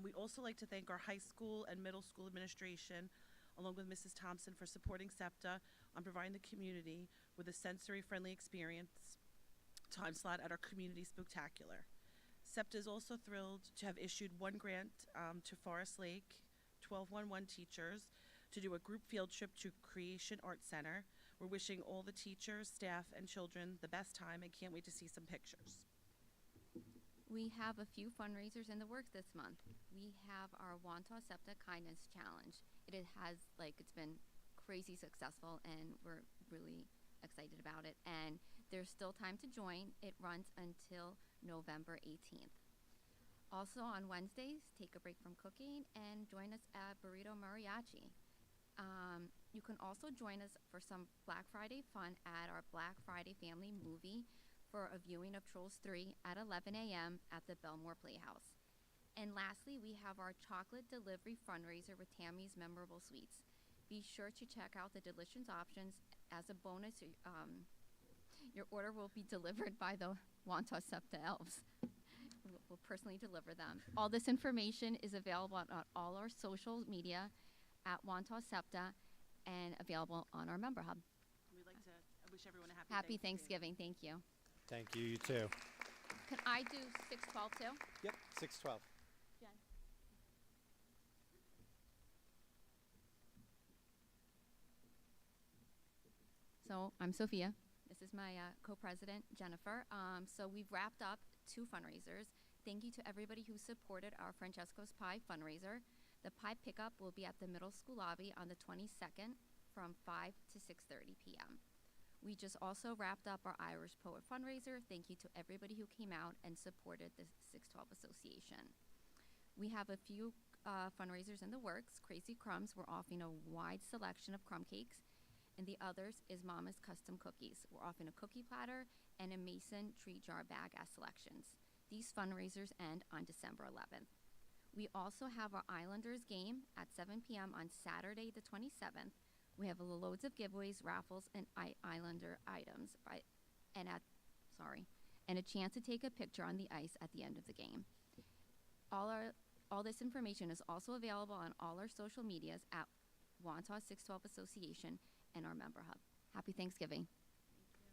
K: We'd also like to thank our high school and middle school administration, along with Mrs. Thompson, for supporting SEPTA on providing the community with a sensory-friendly experience time slot at our community spectacular. SEPTA is also thrilled to have issued one grant to Forest Lake 1211 teachers to do a group field trip to Creation Arts Center. We're wishing all the teachers, staff, and children the best time and can't wait to see some pictures.
E: We have a few fundraisers in the works this month. We have our Wantagh SEPTA Kindness Challenge. It's been crazy successful, and we're really excited about it. And there's still time to join. It runs until November 18th. Also on Wednesdays, take a break from cooking and join us at Burrito Mariachi. You can also join us for some Black Friday fun at our Black Friday family movie for a viewing of Trolls 3 at 11 a.m. at the Belmore Playhouse. And lastly, we have our chocolate delivery fundraiser with Tammy's Memorable Sweets. Be sure to check out the delicious options. As a bonus, your order will be delivered by the Wantagh SEPTA elves. We'll personally deliver them. All this information is available on all our social media at Wantagh SEPTA and available on our member hub.
K: We'd like to wish everyone a
E: Happy Thanksgiving. Thank you.
A: Thank you, you too.
E: Can I do 612 too?
A: Yep, 612.
E: Jen. So I'm Sophia. This is my co-president, Jennifer. So we've wrapped up 2 fundraisers. Thank you to everybody who supported our Francesco's Pie fundraiser. The pie pickup will be at the middle school lobby on the 22nd from 5 to 6:30 p.m. We just also wrapped up our Irish Poet fundraiser. Thank you to everybody who came out and supported the 612 Association. We have a few fundraisers in the works. Crazy Crumbs, we're offering a wide selection of crumb cakes. And the others is Mama's Custom Cookies. We're offering a cookie platter and a mason treat jar bag as selections. These fundraisers end on December 11th. We also have our Islanders game at 7 p.m. on Saturday the 27th. We have loads of giveaways, raffles, and Islander items, and a chance to take a picture on the ice at the end of the game. All this information is also available on all our social medias at Wantagh 612 Association and our member hub. Happy Thanksgiving.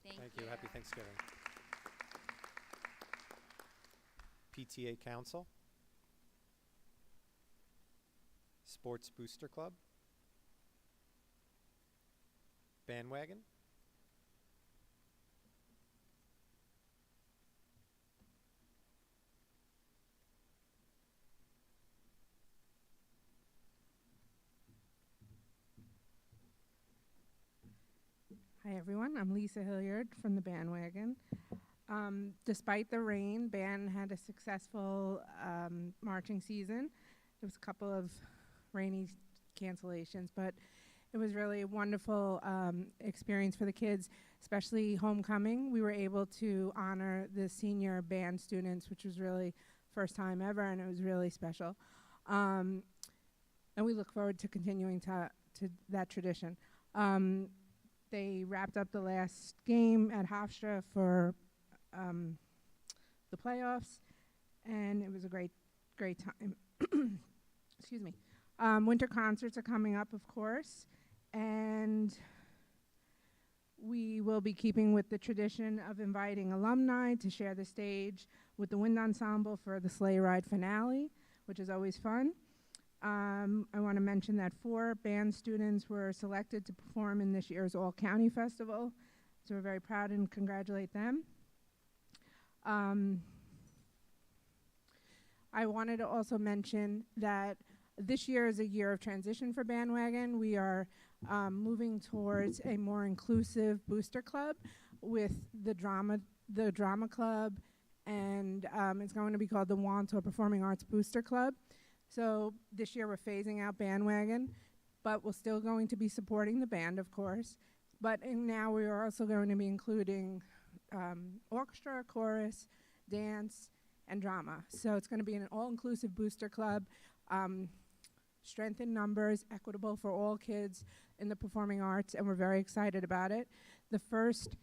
E: Thank you.
A: Happy Thanksgiving. PTA Council. Sports Booster Club. Bandwagon.
L: Hi everyone, I'm Lisa Hilliard from the Bandwagon. Despite the rain, band had a successful marching season. There was a couple of rainy cancellations, but it was really a wonderful experience for the kids, especially homecoming. We were able to honor the senior band students, which was really first time ever, and it was really special. And we look forward to continuing to that tradition. They wrapped up the last game at Hofstra for the playoffs, and it was a great time. Excuse me. Winter concerts are coming up, of course, and we will be keeping with the tradition of inviting alumni to share the stage with the wind ensemble for the sleigh ride finale, which is always fun. I want to mention that 4 band students were selected to perform in this year's All-County Festival, so we're very proud and congratulate them. I wanted to also mention that this year is a year of transition for Bandwagon. We are moving towards a more inclusive booster club with the drama club, and it's going to be called the Wantagh Performing Arts Booster Club. So this year we're phasing out Bandwagon, but we're still going to be supporting the band, of course. But now we are also going to be including orchestra, chorus, dance, and drama. So it's going to be an all-inclusive booster club, strength in numbers, equitable for all kids in the performing arts, and we're very excited about it. The first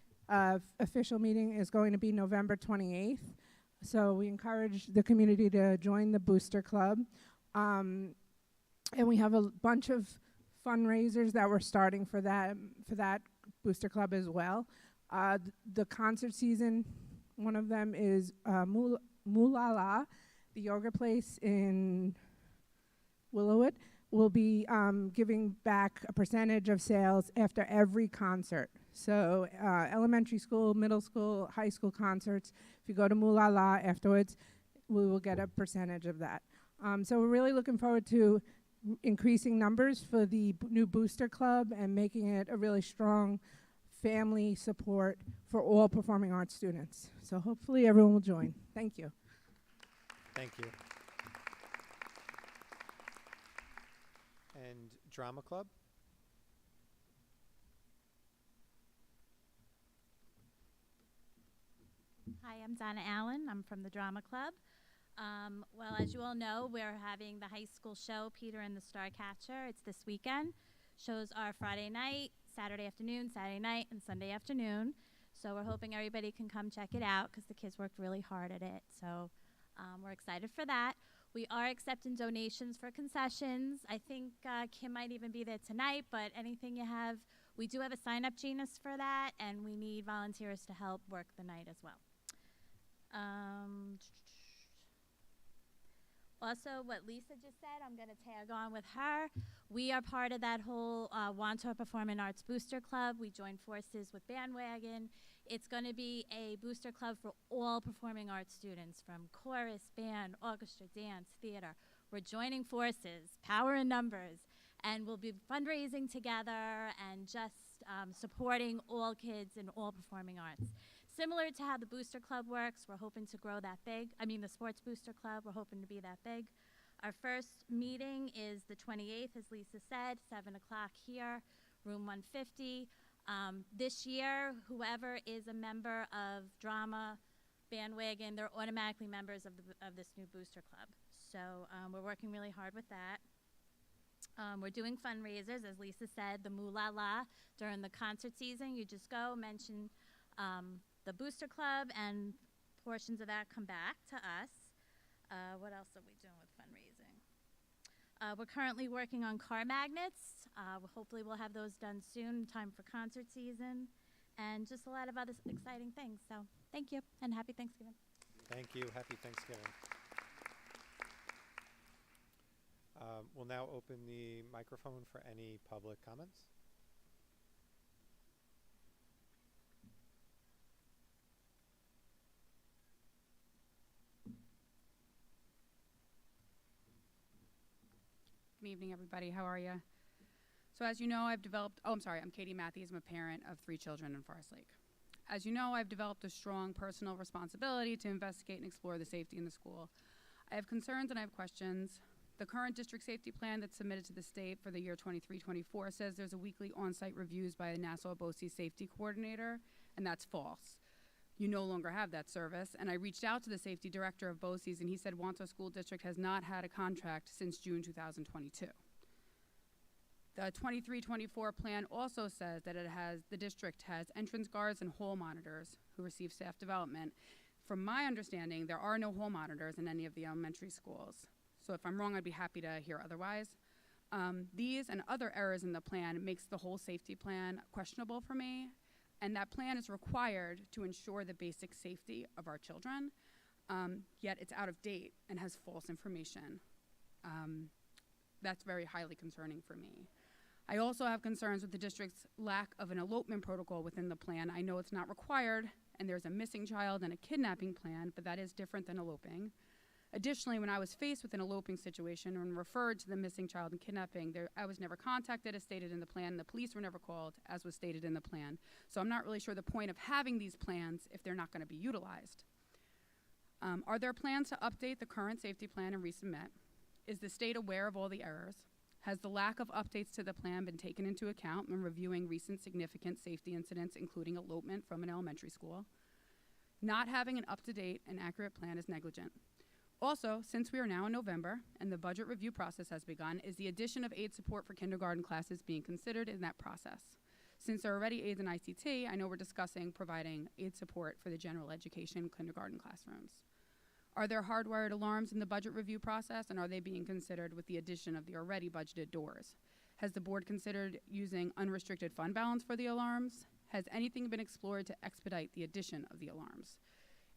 L: official meeting is going to be November 28th. So we encourage the community to join the Booster Club. And we have a bunch of fundraisers that we're starting for that Booster Club as well. The concert season, one of them is Moolala, the yoga place in Willowwood, will be giving back a percentage of sales after every concert. So elementary school, middle school, high school concerts, if you go to Moolala afterwards, we will get a percentage of that. So we're really looking forward to increasing numbers for the new Booster Club and making it a really strong family support for all performing arts students. So hopefully everyone will join. Thank you.
A: Thank you. And Drama Club?
M: Hi, I'm Donna Allen. I'm from the Drama Club. Well, as you all know, we're having the high school show, Peter and the Starcatcher. It's this weekend. Shows are Friday night, Saturday afternoon, Saturday night, and Sunday afternoon. So we're hoping everybody can come check it out because the kids worked really hard at it. So we're excited for that. We are accepting donations for concessions. I think Kim might even be there tonight, but anything you have, we do have a sign-up genius for that, and we need volunteers to help work the night as well. Also, what Lisa just said, I'm going to tag on with her. We are part of that whole Wantor Performing Arts Booster Club. We joined forces with Bandwagon. It's going to be a booster club for all performing arts students, from chorus, band, orchestra, dance, theater. We're joining forces, power in numbers, and we'll be fundraising together and just supporting all kids in all performing arts. Similar to how the Booster Club works, we're hoping to grow that big. I mean, the Sports Booster Club, we're hoping to be that big. Our first meeting is the 28th, as Lisa said, 7 o'clock here, room 150. This year, whoever is a member of Drama, Bandwagon, they're automatically members of this new Booster Club. So we're working really hard with that. We're doing fundraisers, as Lisa said, the Moolala during the concert season. You just go, mention the Booster Club, and portions of that come back to us. What else are we doing with fundraising? We're currently working on car magnets. Hopefully we'll have those done soon in time for concert season, and just a lot of other exciting things. So thank you, and happy Thanksgiving.
A: Thank you. Happy Thanksgiving. We'll now open the microphone for any public comments.
N: Good evening, everybody. How are you? So as you know, I'm Katie Matthews. I'm a parent of 3 children in Forest Lake. As you know, I've developed a strong personal responsibility to investigate and explore the safety in the school. I have concerns and I have questions. The current district safety plan that's submitted to the state for the year 23-24 says there's a weekly on-site reviews by the Nassau BOCES safety coordinator, and that's false. You no longer have that service, and I reached out to the safety director of BOCES, and he said Wanto School District has not had a contract since June 2022. The 23-24 plan also says that the district has entrance guards and hall monitors who receive staff development. From my understanding, there are no hall monitors in any of the elementary schools. So if I'm wrong, I'd be happy to hear otherwise. These and other errors in the plan makes the whole safety plan questionable for me. And that plan is required to ensure the basic safety of our children, yet it's out of date and has false information. That's very highly concerning for me. I also have concerns with the district's lack of an elopement protocol within the plan. I know it's not required, and there's a missing child and a kidnapping plan, but that is different than eloping. Additionally, when I was faced with an eloping situation and referred to the missing child and kidnapping, I was never contacted as stated in the plan. The police were never called as was stated in the plan. So I'm not really sure the point of having these plans if they're not going to be utilized. Are there plans to update the current safety plan and resubmit? Is the state aware of all the errors? Has the lack of updates to the plan been taken into account when reviewing recent significant safety incidents, including elopement from an elementary school? Not having an up-to-date and accurate plan is negligent. Also, since we are now in November and the budget review process has begun, is the addition of aid support for kindergarten classes being considered in that process? Since there are already aides in ICT, I know we're discussing providing aid support for the general education kindergarten classrooms. Are there hardwired alarms in the budget review process, and are they being considered with the addition of the already budgeted doors? Has the board considered using unrestricted fund balance for the alarms? Has anything been explored to expedite the addition of the alarms?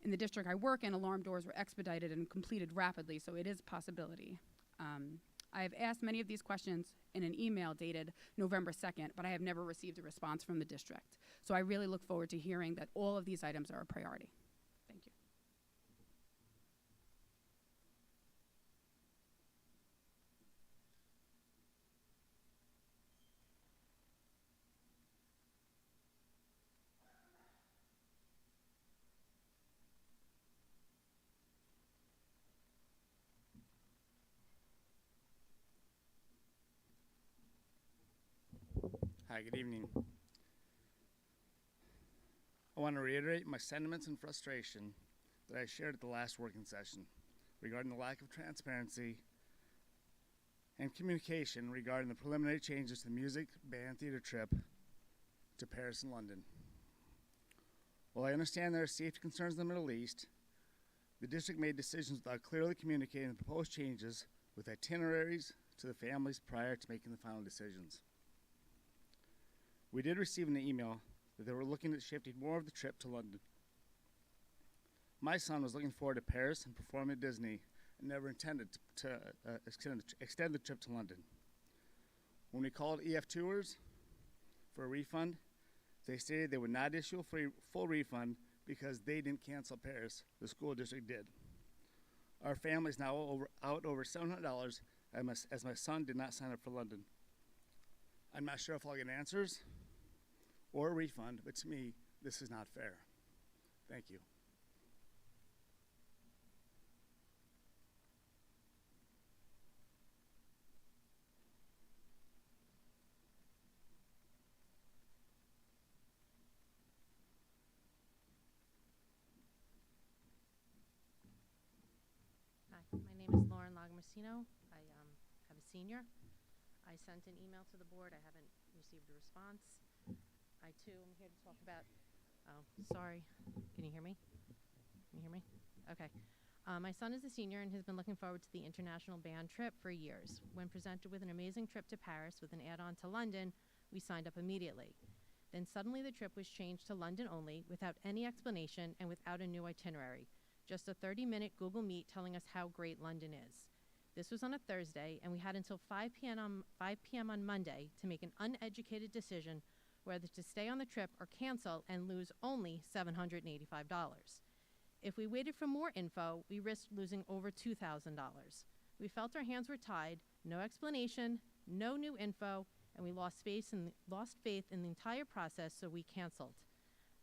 N: In the district I work in, alarm doors were expedited and completed rapidly, so it is a possibility. I have asked many of these questions in an email dated November 2nd, but I have never received a response from the district. So I really look forward to hearing that all of these items are a priority. Thank you.
O: Hi, good evening. I want to reiterate my sentiments and frustration that I shared at the last working session regarding the lack of transparency and communication regarding the preliminary changes to the music, band, theater trip to Paris and London. While I understand there are safety concerns in the Middle East, the district made decisions without clearly communicating the proposed changes with itineraries to the families prior to making the final decisions. We did receive an email that they were looking at shifting more of the trip to London. My son was looking forward to Paris and performing at Disney and never intended to extend the trip to London. When we called EF Tours for a refund, they stated they would not issue a full refund because they didn't cancel Paris. The school district did. Our family is now out over $700 as my son did not sign up for London. I'm not sure if I'll get answers or a refund, but to me, this is not fair. Thank you.
P: Hi, my name is Lauren Lagomacino. I have a senior. I sent an email to the board. I haven't received a response. I too am here to talk about, oh, sorry. Can you hear me? Can you hear me? Okay. My son is a senior and has been looking forward to the international band trip for years. When presented with an amazing trip to Paris with an add-on to London, we signed up immediately. Then suddenly the trip was changed to London only without any explanation and without a new itinerary. Just a 30-minute Google Meet telling us how great London is. This was on a Thursday, and we had until 5 p.m. on Monday to make an uneducated decision whether to stay on the trip or cancel and lose only $785. If we waited for more info, we risked losing over $2,000. We felt our hands were tied, no explanation, no new info, and we lost faith in the entire process, so we canceled.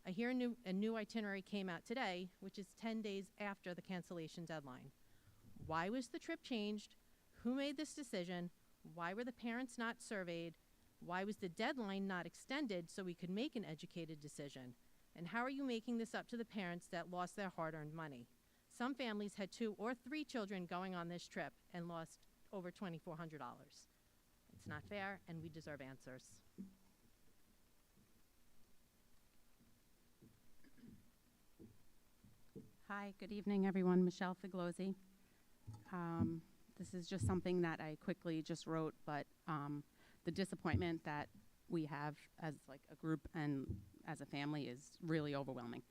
P: I hear a new itinerary came out today, which is 10 days after the cancellation deadline. Why was the trip changed? Who made this decision? Why were the parents not surveyed? Why was the deadline not extended so we could make an educated decision? And how are you making this up to the parents that lost their hard-earned money? Some families had 2 or 3 children going on this trip and lost over $2,400. It's not fair, and we deserve answers.
Q: Hi, good evening, everyone. Michelle Figliosi. This is just something that I quickly just wrote, but the disappointment that we have as like a group and as a family is really overwhelming.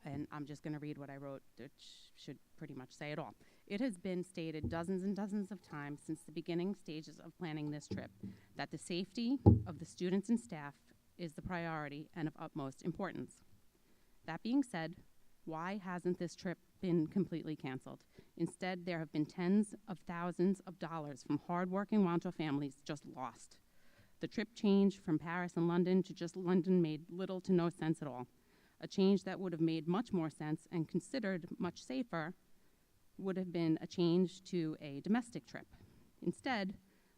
Q: And I'm just going to read what I wrote, which should pretty much say it all. It has been stated dozens and dozens of times since the beginning stages of planning this trip that the safety of the students and staff is the priority and of utmost importance. That being said, why hasn't this trip been completely canceled? Instead, there have been tens of thousands of dollars from hardworking Wanto families just lost. The trip change from Paris and London to just London made little to no sense at all. A change that would have made much more sense and considered much safer would have been a change to a domestic trip. Instead,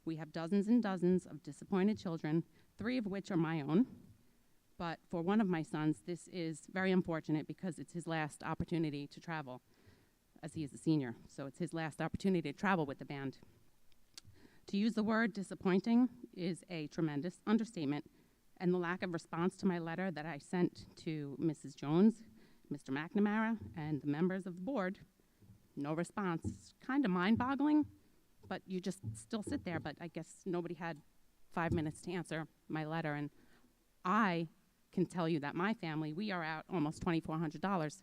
Q: we have dozens and dozens of disappointed children, 3 of which are my own, But for one of my sons, this is very unfortunate because it's his last opportunity to travel, as he is a senior. So it's his last opportunity to travel with the band. To use the word disappointing is a tremendous understatement, and the lack of response to my letter that I sent to Mrs. Jones, Mr. McNamara, and the members of the board, no response. It's kind of mind-boggling, but you just still sit there. But I guess nobody had 5 minutes to answer my letter, and I can tell you that my family, we are out almost $2,400.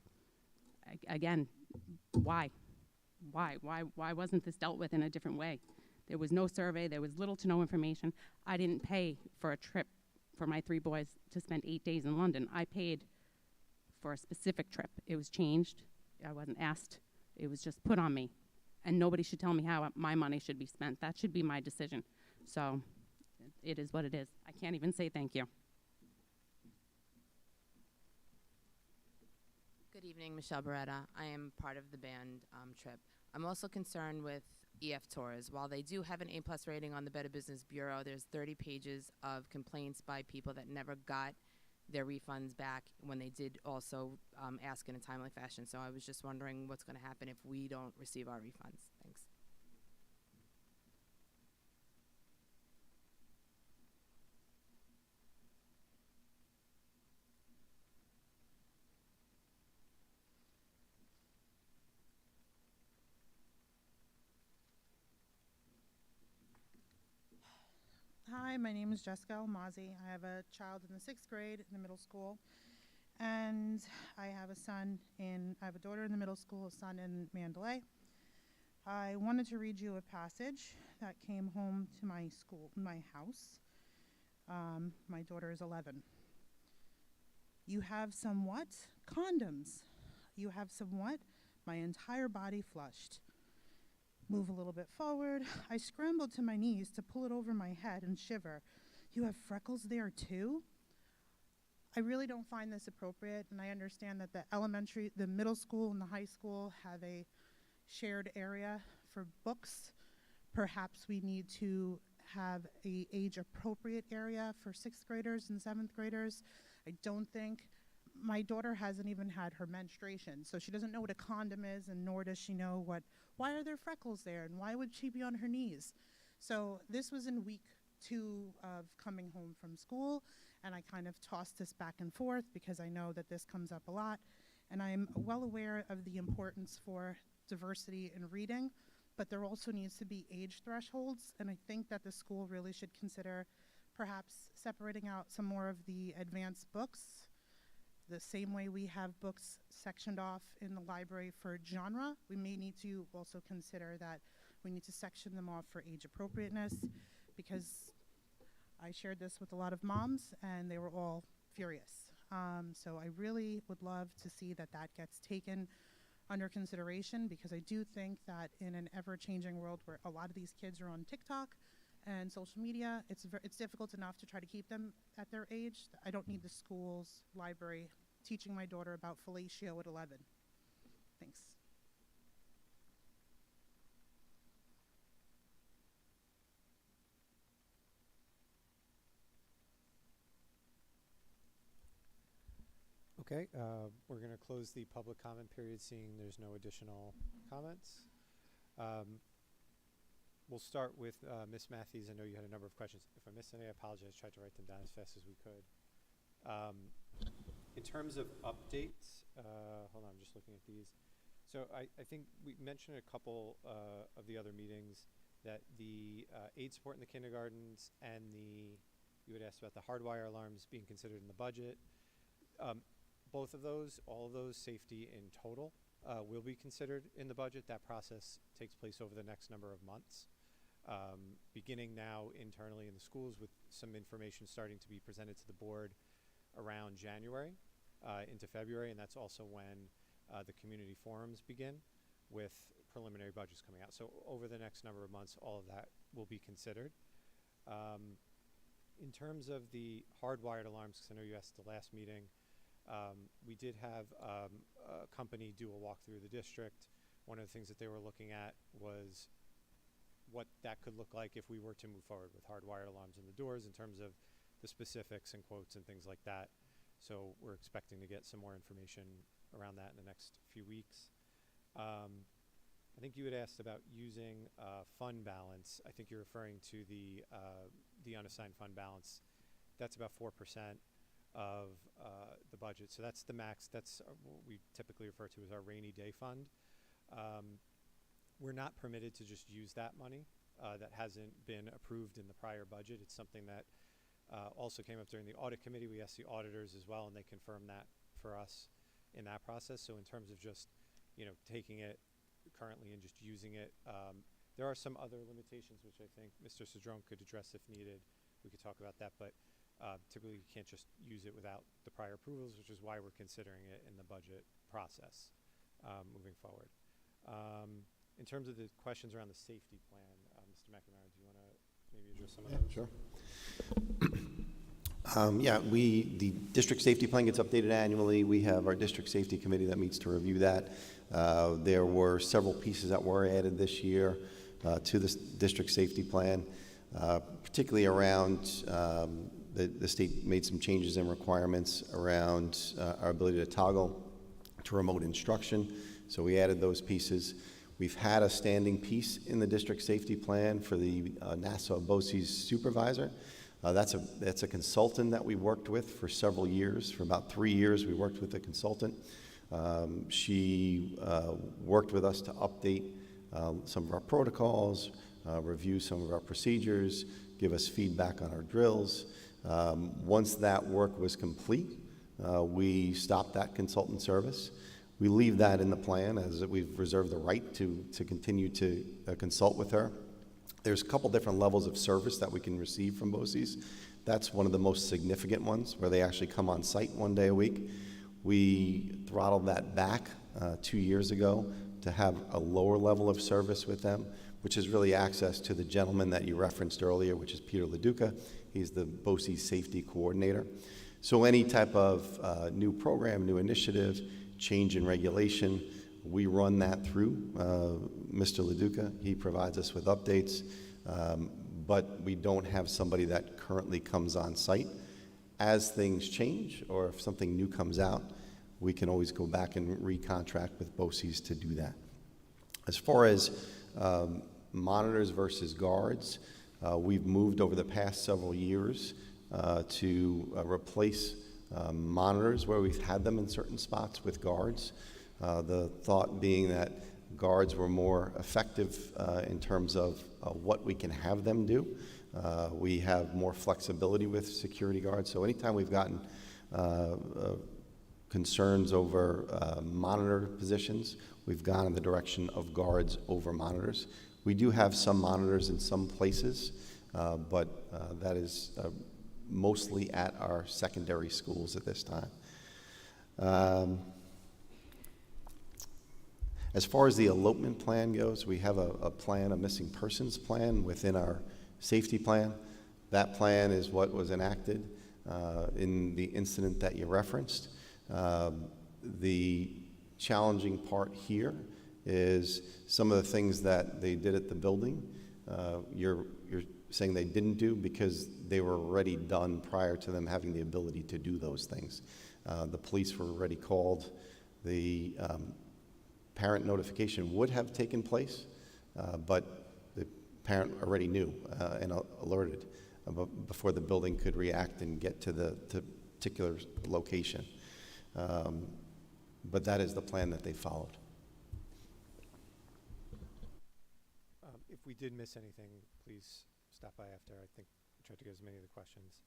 Q: Again, why? Why wasn't this dealt with in a different way? There was no survey. There was little to no information. I didn't pay for a trip for my 3 boys to spend 8 days in London. I paid for a specific trip. It was changed. I wasn't asked. It was just put on me. And nobody should tell me how my money should be spent. That should be my decision. So it is what it is. I can't even say thank you.
R: Good evening, Michelle Beretta. I am part of the band trip. I'm also concerned with EF Tours. While they do have an A+ rating on the Better Business Bureau, there's 30 pages of complaints by people that never got their refunds back when they did also ask in a timely fashion. So I was just wondering what's going to happen if we don't receive our refunds. Thanks.
S: Hi, my name is Jessica Almazi. I have a child in the 6th grade in the middle school, and I have a daughter in the middle school, a son in Mandalay. I wanted to read you a passage that came home to my house. My daughter is 11. You have somewhat condoms. You have somewhat my entire body flushed. Move a little bit forward. I scrambled to my knees to pull it over my head and shiver. You have freckles there too? I really don't find this appropriate, and I understand that the middle school and the high school have a shared area for books. Perhaps we need to have a age-appropriate area for 6th graders and 7th graders. I don't think my daughter hasn't even had her menstruation, so she doesn't know what a condom is, and nor does she know why are there freckles there, and why would she be on her knees? So this was in week 2 of coming home from school, and I kind of tossed this back and forth because I know that this comes up a lot, and I'm well aware of the importance for diversity in reading, but there also needs to be age thresholds, and I think that the school really should consider perhaps separating out some more of the advanced books. The same way we have books sectioned off in the library for genre, we may need to also consider that we need to section them off for age appropriateness, because I shared this with a lot of moms and they were all furious. So I really would love to see that gets taken under consideration, because I do think that in an ever-changing world where a lot of these kids are on TikTok and social media, it's difficult enough to try to keep them at their age. I don't need the school's library teaching my daughter about fellatio at 11. Thanks.
A: Okay, we're going to close the public comment period, seeing there's no additional comments. We'll start with Ms. Matthews. I know you had a number of questions. If I missed any, I apologize. Tried to write them down as fast as we could. In terms of updates, hold on, I'm just looking at these. So I think we mentioned a couple of the other meetings that the aid support in the kindergartens and you had asked about the hardwire alarms being considered in the budget. Both of those, all of those, safety in total, will be considered in the budget. That process takes place over the next number of months, beginning now internally in the schools, with some information starting to be presented to the board around January into February, and that's also when the community forums begin with preliminary budgets coming out. So over the next number of months, all of that will be considered. In terms of the hardwired alarms, because I know you asked the last meeting, we did have a company do a walkthrough of the district. One of the things that they were looking at was what that could look like if we were to move forward with hardwired alarms in the doors, in terms of the specifics and quotes and things like that. So we're expecting to get some more information around that in the next few weeks. I think you had asked about using fund balance. I think you're referring to the unassigned fund balance. That's about 4% of the budget. So that's the max. That's what we typically refer to as our rainy day fund. We're not permitted to just use that money. That hasn't been approved in the prior budget. It's something that also came up during the audit committee. We asked the auditors as well, and they confirmed that for us in that process. So in terms of just, taking it currently and just using it, there are some other limitations which I think Mr. Cedrone could address if needed. We could talk about that, but typically you can't just use it without the prior approvals, which is why we're considering it in the budget process moving forward. In terms of the questions around the safety plan, Mr. McNamara, do you want to maybe address some of those?
B: Sure. The district safety plan gets updated annually. We have our district safety committee that meets to review that. There were several pieces that were added this year to this district safety plan, particularly around the state made some changes in requirements around our ability to toggle to remote instruction. So we added those pieces. We've had a standing piece in the district safety plan for the Nassau BOCES supervisor. That's a consultant that we worked with for several years. For about 3 years, we worked with a consultant. She worked with us to update some of our protocols, review some of our procedures, give us feedback on our drills. Once that work was complete, we stopped that consultant service. We leave that in the plan as we've reserved the right to continue to consult with her. There's a couple different levels of service that we can receive from BOCES. That's one of the most significant ones, where they actually come on site 1 day a week. We throttled that back 2 years ago to have a lower level of service with them, which is really access to the gentleman that you referenced earlier, which is Peter LaDuca. He's the BOCES safety coordinator. So any type of new program, new initiative, change in regulation, we run that through Mr. LaDuca. He provides us with updates, but we don't have somebody that currently comes on site. As things change, or if something new comes out, we can always go back and recontract with BOCES to do that. As far as monitors versus guards, we've moved over the past several years to replace monitors where we've had them in certain spots with guards. The thought being that guards were more effective in terms of what we can have them do. We have more flexibility with security guards. So anytime we've gotten concerns over monitor positions, we've gone in the direction of guards over monitors. We do have some monitors in some places, but that is mostly at our secondary schools at this time. As far as the elopement plan goes, we have a plan, a missing persons plan within our safety plan. That plan is what was enacted in the incident that you referenced. The challenging part here is some of the things that they did at the building. You're saying they didn't do because they were already done prior to them having the ability to do those things. The police were already called. The parent notification would have taken place, but the parent already knew and alerted before the building could react and get to the particular location. But that is the plan that they followed.
A: If we did miss anything, please stop by after. I think I tried to get as many of the questions.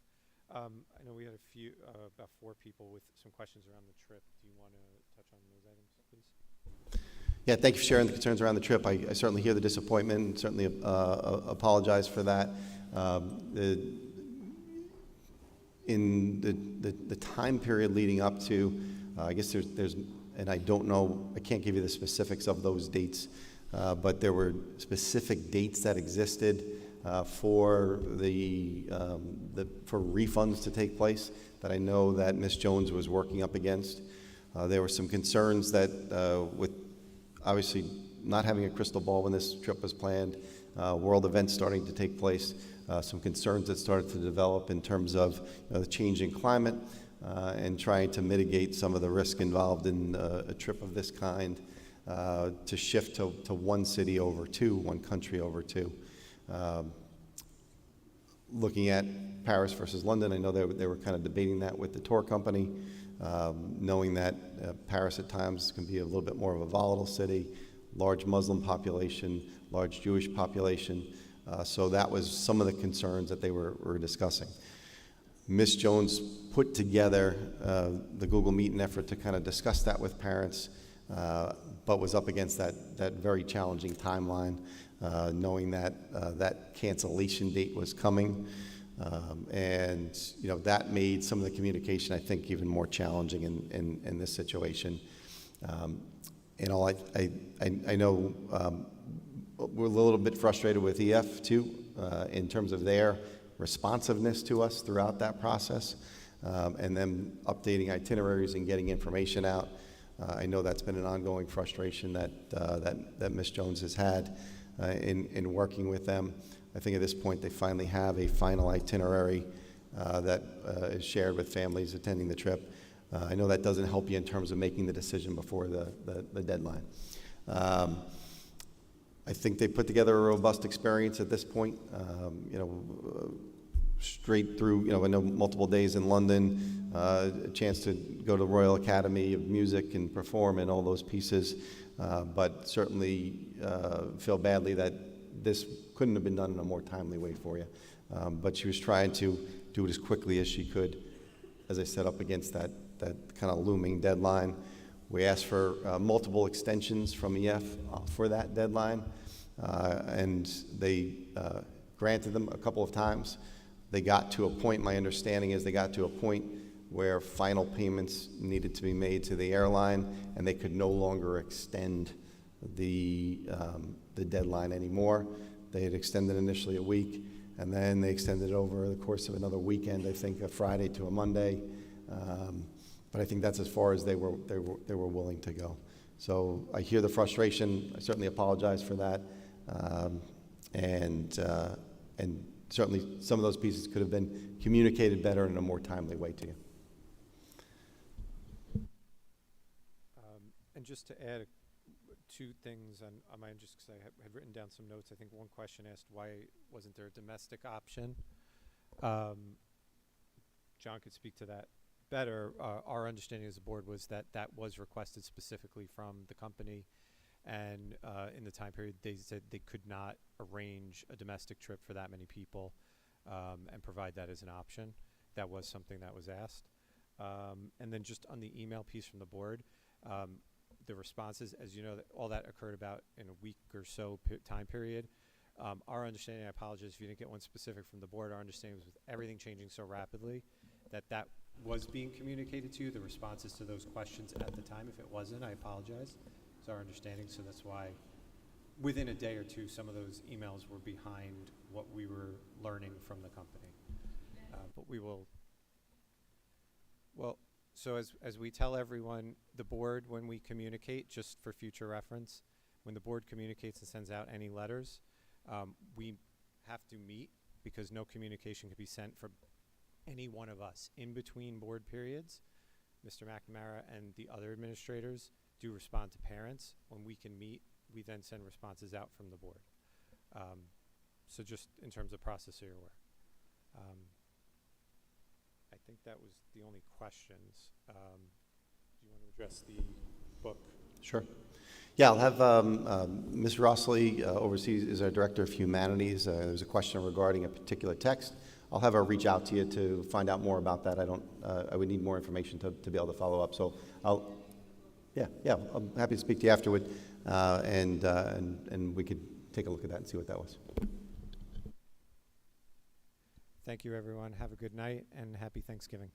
A: I know we had a few, about 4 people with some questions around the trip. Do you want to touch on those items, please?
B: Yeah, thank you for sharing the concerns around the trip. I certainly hear the disappointment and certainly apologize for that. In the time period leading up to, I guess there's, and I don't know, I can't give you the specifics of those dates, but there were specific dates that existed for for refunds to take place that I know that Ms. Jones was working up against. There were some concerns that with obviously not having a crystal ball when this trip was planned, world events starting to take place, some concerns that started to develop in terms of the changing climate, and trying to mitigate some of the risk involved in a trip of this kind, to shift to one city over two, one country over two. Looking at Paris versus London, I know they were kind of debating that with the tour company, knowing that Paris at times can be a little bit more of a volatile city, large Muslim population, large Jewish population. So that was some of the concerns that they were discussing. Ms. Jones put together the Google Meet and effort to kind of discuss that with parents, but was up against that very challenging timeline, knowing that that cancellation date was coming. And that made some of the communication, I think, even more challenging in this situation. I know we're a little bit frustrated with EF too, in terms of their responsiveness to us throughout that process, and then updating itineraries and getting information out. I know that's been an ongoing frustration that Ms. Jones has had in working with them. I think at this point they finally have a final itinerary that is shared with families attending the trip. I know that doesn't help you in terms of making the decision before the deadline. I think they put together a robust experience at this point. Straight through, I know multiple days in London, a chance to go to Royal Academy of Music and perform in all those pieces, but certainly feel badly that this couldn't have been done in a more timely way for you. But she was trying to do it as quickly as she could, as I said, up against that kind of looming deadline. We asked for multiple extensions from EF for that deadline, and they granted them a couple of times. They got to a point, my understanding is they got to a point where final payments needed to be made to the airline, and they could no longer extend the deadline anymore. They had extended initially a week, and then they extended it over the course of another weekend, I think a Friday to a Monday. But I think that's as far as they were willing to go. So I hear the frustration. I certainly apologize for that, and certainly some of those pieces could have been communicated better in a more timely way to you.
A: And just to add two things on my end, just because I had written down some notes. I think one question asked why wasn't there a domestic option. John could speak to that better. Our understanding as a board was that was requested specifically from the company, and in the time period they said they could not arrange a domestic trip for that many people and provide that as an option. That was something that was asked. And then just on the email piece from the board, the responses, as you know, all that occurred about in a week or so time period. Our understanding, I apologize if you didn't get one specific from the board, our understanding was with everything changing so rapidly that was being communicated to you, the responses to those questions at the time. If it wasn't, I apologize. It's our understanding, so that's why within a day or two, some of those emails were behind what we were learning from the company. But we will, well, so as we tell everyone, the board, when we communicate, just for future reference, when the board communicates and sends out any letters, we have to meet because no communication can be sent from any one of us in between board periods. Mr. McNamara and the other administrators do respond to parents. When we can meet, we then send responses out from the board. So just in terms of process, so you're aware. I think that was the only questions. Do you want to address the book?
B: Sure. Yeah, I'll have Ms. Rossley is our Director of Humanities. There's a question regarding a particular text. I'll have her reach out to you to find out more about that. I would need more information to be able to follow up. So I'm happy to speak to you afterward, and we could take a look at that and see what that was.
A: Thank you, everyone. Have a good night and happy Thanksgiving.